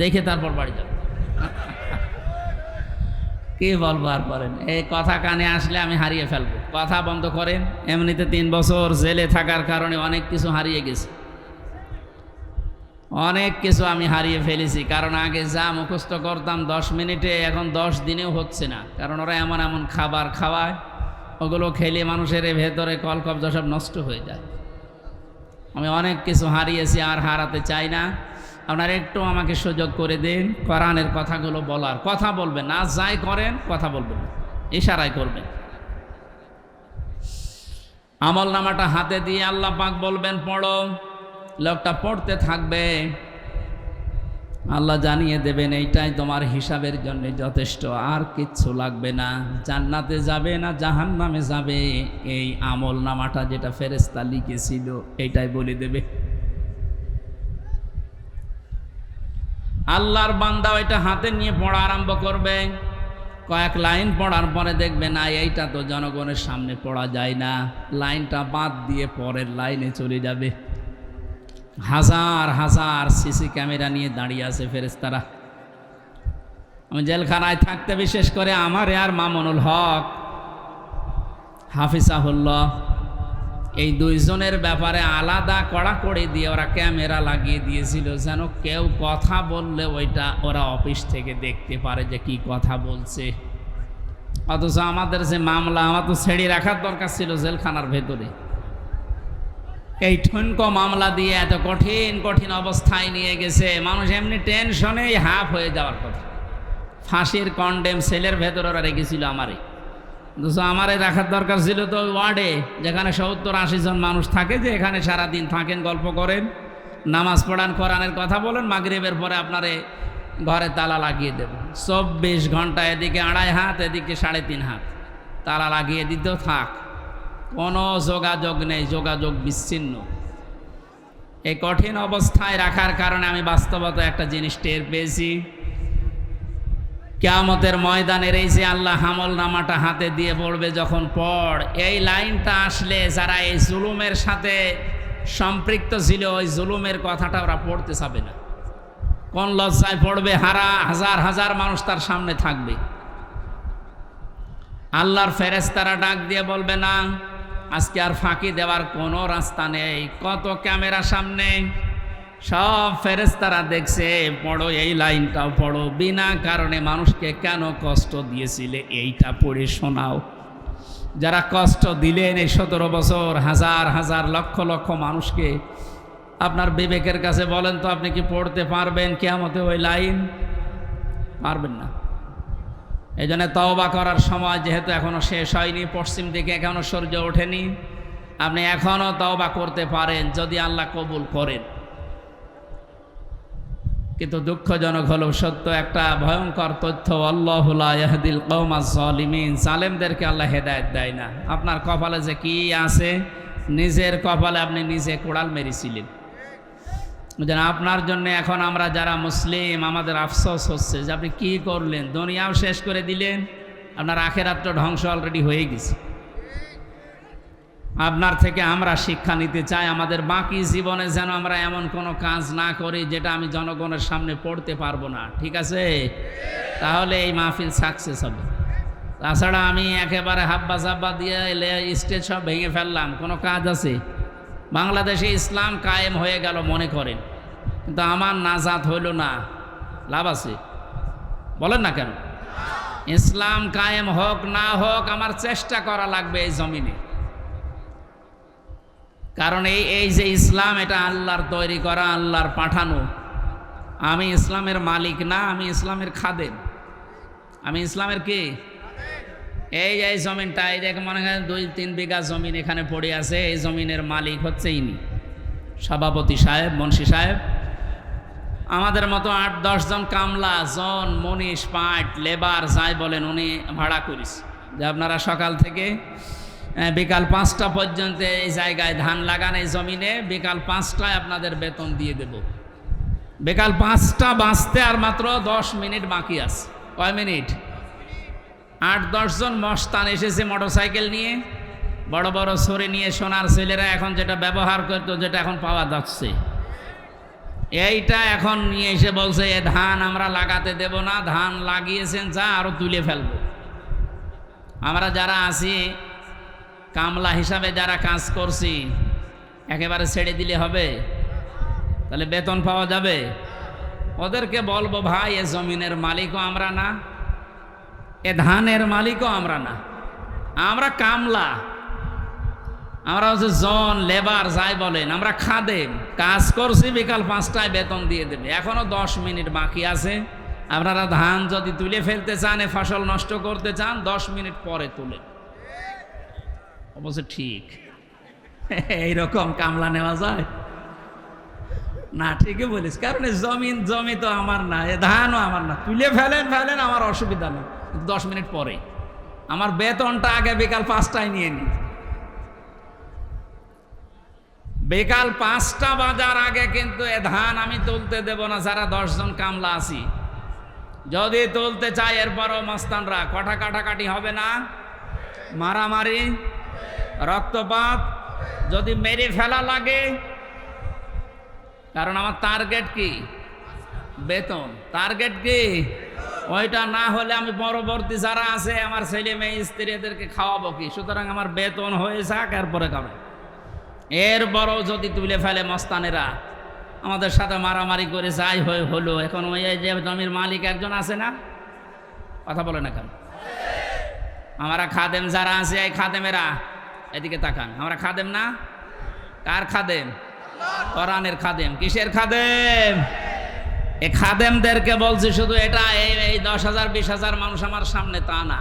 Speaker 1: দেখে তারপর বাড়ি যাবো। কি বলবো আর করেন, এই কথা কানে আসলে আমি হারিয়ে ফেলবো। কথা বন্ধ করেন। এমনিতে 3 বছর জেলে থাকার কারণে অনেক কিছু হারিয়ে গেছে, অনেক কিছু আমি হারিয়ে ফেলেছি। কারণ আগে যা মুখস্থ করতাম 10 মিনিটে, এখন 10 দিনেও হচ্ছে না। কারণ ওরা এমন এমন খাবার খাওয়ায়, ওগুলো খেলে মানুষের ভেতরে কলকব্জা সব নষ্ট হয়ে যায়। আমি অনেক কিছু হারিয়েছি, আর হারাতে চাই না। আপনারা একটু আমাকে সুযোগ করে দিন কোরআনের কথাগুলো বলার। কথা বলবেন না, যাই করেন কথা বলবেন, ইশারায় করবেন। আমল নামাটা হাতে দিয়ে আল্লাহ পাক বলবেন পড়ো, লোকটা পড়তে থাকবে। আল্লাহ জানিয়ে দেবেন এইটাই তোমার হিসাবের জন্য যথেষ্ট, আর কিচ্ছু লাগবে না। জান্নাতে যাবে না জাহান্নামে যাবে, এই আমল নামাটা যেটা ফেরেশতা লিখেছিল এইটাই বলে দেবে। আল্লাহর বান্দা ওইটা হাতে নিয়ে পড়া আরম্ভ করবে। কয়েক লাইন পড়ার পরে দেখবে না, এইটা তো জনগণের সামনে পড়া যায় না, লাইনটা বাদ দিয়ে পরের লাইনে চলে যাবে। হাজার হাজার সিসি ক্যামেরা নিয়ে দাঁড়িয়ে আছে ফেরেশতারা। আমি জেলখানায় থাকতে বিশেষ করে আমার আর মামুনুল হক হাফিজাহুল্লাহ, এই 2 জনের ব্যাপারে আলাদা কড়াকড়ি দিয়ে ওরা ক্যামেরা লাগিয়ে দিয়েছিল, যেন কেউ কথা বললে ওইটা ওরা অফিস থেকে দেখতে পারে যে কি কথা বলছে। অথচ আমাদের যে মামলা, আমার তো ছেড়ে রাখার দরকার ছিল জেলখানার ভেতরে। এই ঠুনকো মামলা দিয়ে এত কঠিন কঠিন অবস্থায় নিয়ে গেছে, মানুষ এমনি টেনশনেই হাফ হয়ে যাওয়ার কথা। ফাঁসির কন্ডেম সেলের ভেতরে ওরা রেখেছিল আমারে, অথচ আমারে রাখার দরকার ছিল তো ওয়ার্ডে, যেখানে 70-80 জন মানুষ থাকে, যে এখানে সারাদিন থাকেন, গল্প করেন, নামাজ পড়ান, কোরআনের কথা বলেন, মাগরিবের পরে আপনারে ঘরে তালা লাগিয়ে দেব। 24 ঘন্টা এদিকে 2.5 হাত, এদিকে 3.5 হাত তালা লাগিয়ে দিত, থাক, কোনো যোগাযোগ নেই, যোগাযোগ বিচ্ছিন্ন। এই কঠিন অবস্থায় রাখার কারণে আমি বাস্তবতা একটা জিনিস টের পেয়েছি, কিয়ামতের ময়দানের এই যে আল্লাহ আমল নামাটা হাতে দিয়ে বলবে যখন পড়, এই লাইনটা আসলে যারা এই জুলুমের সাথে সম্পৃক্ত ছিল, ওই জুলুমের কথাটা ওরা পড়তে চাবে না। কোন লজ্জায় পড়বে, হাজার হাজার মানুষ তার সামনে থাকবে। আল্লাহর ফেরেশতারা ডাক দিয়ে বলবে, না আজকে আর ফাঁকি দেওয়ার কোনো রাস্তা নেই, কত ক্যামেরা সামনে, সব ফেরেশতারা দেখছে, পড়ো এই লাইনটাও পড়ো, বিনা কারণে মানুষকে কেন কষ্ট দিয়েছিলে এইটা পড়ে শোনাও। যারা কষ্ট দিলেন এই 17 বছর, হাজার হাজার লক্ষ লক্ষ মানুষকে, আপনার বিবেকের কাছে বলেন তো, আপনি কি পড়তে পারবেন কিয়ামতে ওই লাইন? পারবেন না। এই জন্য তওবা করার সময় যেহেতু এখনো শেষ হয়নি, পশ্চিম দিকে এখনো সূর্য ওঠেনি, আপনি এখনো তওবা করতে পারেন যদি আল্লাহ কবুল করেন। কিন্তু দুঃখজনক হলো সত্য একটা ভয়ঙ্কর তথ্য, আল্লাহু লা ইয়াহদিল কওমাজ জালিমিন, জালেমদেরকে আল্লাহ হেদায়েত দেয় না। আপনার কপালে যে কি আছে, নিজের কপালে আপনি নিজে কোড়াল মেরেছিলেন। যেন আপনার জন্য এখন আমরা যারা মুসলিম, আমাদের আফসোস হচ্ছে যে আপনি কি করলেন, দুনিয়াও শেষ করে দিলেন, আপনার আখিরাত তো ধ্বংস অলরেডি হয়ে গেছে। আপনার থেকে আমরা শিক্ষা নিতে চাই, আমাদের বাকি জীবনে যেন আমরা এমন কোনো কাজ না করি যেটা আমি জনগণের সামনে পড়তে পারবো না, ঠিক আছে? তাহলে এই মাহফিল সাকসেস হবে। তাছাড়া আমি একেবারে হাব্বা জাব্বা দিয়ে স্টেজ সব ভেঙে ফেললাম, কোনো কাজ আছে? বাংলাদেশে ইসলাম কায়েম হয়ে গেল মনে করেন, কিন্তু আমার নাজাত হইল না, লাভ আছে? বলেন না কেন? ইসলাম কায়েম হোক না হোক, আমার চেষ্টা করা লাগবে এই জমিনে। কারণ এই যে ইসলাম, এটা আল্লাহর তৈরি করা, আল্লাহর পাঠানো। আমি ইসলামের মালিক না, আমি ইসলামের খাদেম। আমি ইসলামের কি? এই জমিনটা, এই দেখে মনে হয় 2-3 বিঘা জমিন এখানে পড়ে আছে, এই জমিনের মালিক হচ্ছে ইনি, সভাপতি সাহেব, মুন্সি সাহেব। আমাদের মতো 8-10 জন কামলা, জন, মনীষ, পাট, লেবার যাই বলেন, উনি ভাড়া করিস যে আপনারা সকাল থেকে বিকাল 5টা পর্যন্ত এই জায়গায় ধান লাগান, এই জমিনে বিকাল 5টায় আপনাদের বেতন দিয়ে দেব। বিকাল 5টা বাজতে আর মাত্র 10 মিনিট বাকি আছে। কয় মিনিট? 8-10 জন মস্তান এসেছে মোটরসাইকেল নিয়ে, বড় বড় ছড়ি নিয়ে, সোনার ছেলেরা এখন যেটা ব্যবহার করতো, যেটা এখন পাওয়া যাচ্ছে, এইটা এখন নিয়ে এসে বলছে এ ধান আমরা লাগাতে দেব না, ধান লাগিয়েছেন যা আরো তুলে ফেলবো। আমরা যারা আছি কামলা হিসাবে, যারা কাজ করছি, একেবারে ছেড়ে দিলে হবে? তাহলে বেতন পাওয়া যাবে? ওদেরকে বলবো, ভাই এ জমিনের মালিকও আমরা না, এ ধানের মালিকও আমরা না, আমরা কামলা, আমরা হচ্ছে জন, লেবার যাই বলেন, আমরা খাদেম, কাজ করছি, বিকাল 5টায় বেতন দিয়ে দেবে। এখনো 10 মিনিট বাকি আছে, আপনারা ধান যদি তুলে ফেলতে চান, এ ফসল নষ্ট করতে চান, 10 মিনিট পরে তুলে। অবশ্য ঠিক এইরকম কামলা নেওয়া যায় না? ঠিকই বলিস, কারণ জমি তো আমার না, এ ধানও আমার না, তুলে ফেলেন, আমার অসুবিধা নেই, 10 মিনিট পরে আমার বেতনটা আগে বিকাল 5টায় নিয়ে নি। বিকাল 5টা বাজার আগে কিন্তু এ ধান আমি তুলতে দেব না, যারা 10 জন কামলা আছি। যদি তুলতে চাই, এরপরও মস্তানরা কাটাকাটি হবে না, মারামারি, রক্তপাত, যদি মেরে ফেলা লাগে। কারণ আমার টার্গেট কি? বেতন। টার্গেট কি? ওইটা না হলে আমি পরবর্তী যারা আছে, আমার ছেলে মেয়ে স্ত্রী, এদেরকে খাওয়াবো কি? সুতরাং আমার বেতন হয়ে যাক, এরপরে খাবে। এরপরও যদি তুলে ফেলে মস্তানেরা, আমাদের সাথে মারামারি করে যাই হলো। এখন ওই যে জমির মালিক একজন আছে না, কথা বলে না কেন? আমরা খাদেম যারা আছে, এই খাদেমেরা এদিকে তাকান, আমরা খাদেম না? কার খাদেম? কোরআনের খাদেম। কিসের খাদেম? এই খাদেমদেরকে বলছি শুধু এটা এই 10,000 20,000 মানুষ আমার সামনে তা না,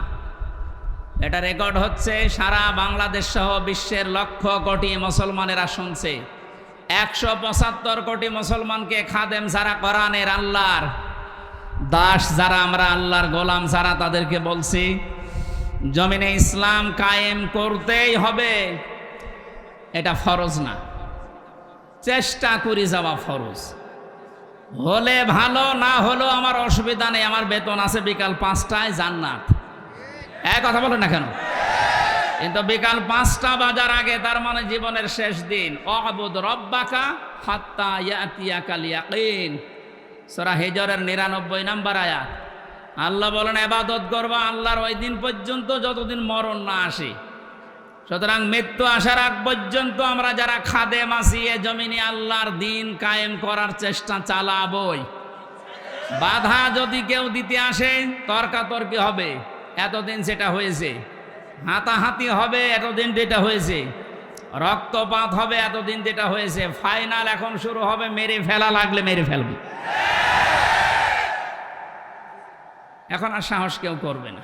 Speaker 1: এটা রেকর্ড হচ্ছে, সারা বাংলাদেশ সহ বিশ্বের লক্ষ কোটি মুসলমানেরা শুনছে। 175 কোটি মুসলমানকে খাদেম যারা কোরআনের, আল্লাহর দাস যারা, আমরা আল্লাহর গোলাম যারা, তাদেরকে বলছি জমিনে ইসলাম কায়েম করতেই হবে। এটা ফরজ না, চেষ্টা করি যাওয়া ফরজ। হলে ভালো, না হলেও আমার অসুবিধা নেই, আমার বেতন আছে বিকাল 5টায় জান্নাত। এক কথা বলো না কেন? কিন্তু বিকাল 5টা বাজার আগে, তার মানে জীবনের শেষ দিন, অবুদ রব্বাকা হাত্তা ইয়াতিয়াকাল ইয়াকিন, সূরা হিজরের 99 নম্বর আয়াত। আল্লাহ বলেন ইবাদত করবা আল্লাহর ওই দিন পর্যন্ত যতদিন মরণ না আসে। সুতরাং মৃত্যু আসার আগ পর্যন্ত আমরা যারা খাদেম আছি এ জমিনে আল্লাহর দিন কায়েম করার চেষ্টা চালাবই। বাধা যদি কেউ দিতে আসে, তর্কাতর্কি হবে, এতদিন যেটা হয়েছে, হাতাহাতি হবে, এতদিন যেটা হয়েছে, রক্তপাত হবে, এতদিন যেটা হয়েছে, ফাইনাল এখন শুরু হবে, মেরে ফেলা লাগলে মেরে ফেলবে। এখন আর সাহস কেউ করবে না,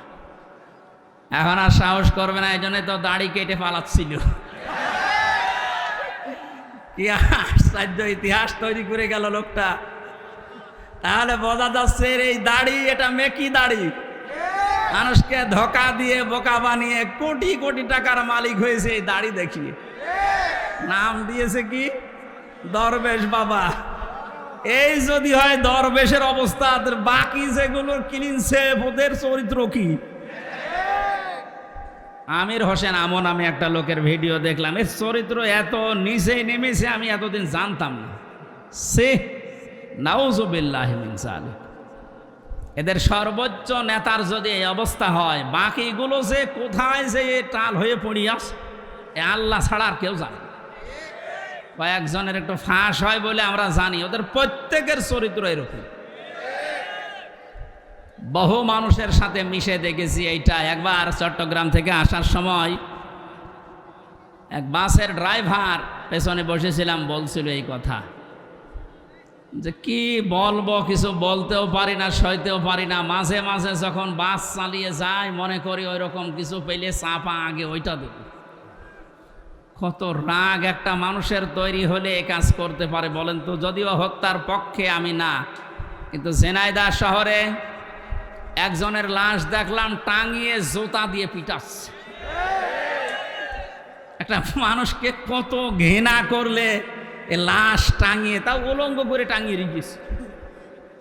Speaker 1: এখন আর সাহস করবে না। এই জন্য তো দাড়ি কেটে পালাচ্ছিল। কি আশ্চর্য ইতিহাস তৈরি করে গেল লোকটা। তাহলে বোঝা যাচ্ছে এই দাড়ি, এটা মেকি দাড়ি, মানুষকে ধোকা দিয়ে বোকা বানিয়ে কোটি কোটি টাকার মালিক হয়েছে এই দাড়ি দেখিয়ে। নাম দিয়েছে কি? দরবেশ বাবা। এই যদি হয় দরবেশের অবস্থা, বাকি যেগুলো কিনছে ওদের চরিত্র কি? আমির হোসেন আমন, আমি একটা লোকের ভিডিও দেখলাম, এর চরিত্র এত নিচে নেমেছে আমি এতদিন জানতাম না। সে নাউজুবিল্লাহি মিন যালিক। এদের সর্বোচ্চ নেতার যদি এই অবস্থা হয়, বাকিগুলো যে কোথায় যে টাল হয়ে পড়িয়াস এ আল্লাহ ছাড়া আর কেউ জানে। কয়েকজনের একটু ফাঁস হয় বলে আমরা জানি, ওদের প্রত্যেকের চরিত্র এরকম। বহু মানুষের সাথে মিশে দেখেছি এইটা। একবার চট্টগ্রাম থেকে আসার সময় এক বাসের ড্রাইভার, পেছনে বসেছিলাম, বলছিল এই কথা যে কি বলবো, কিছু বলতেও পারি না, সইতেও পারি না। মাঝে মাঝে যখন বাস চালিয়ে যায় মনে করি ওই রকম কিছু পেলে চাপা আগে ওইটা দেব। কত রাগ একটা মানুষের তৈরি হলে এ কাজ করতে পারে বলেন তো? যদিও হত্যার পক্ষে আমি না, কিন্তু ঝিনাইদহ শহরে একজনের লাশ দেখলাম টাঙিয়ে জুতা দিয়ে পিটাচ্ছে। একটা মানুষকে কত ঘৃণা করলে এ লাশ টাঙিয়ে, তাও উলঙ্গ করে টাঙিয়ে রেখেছে।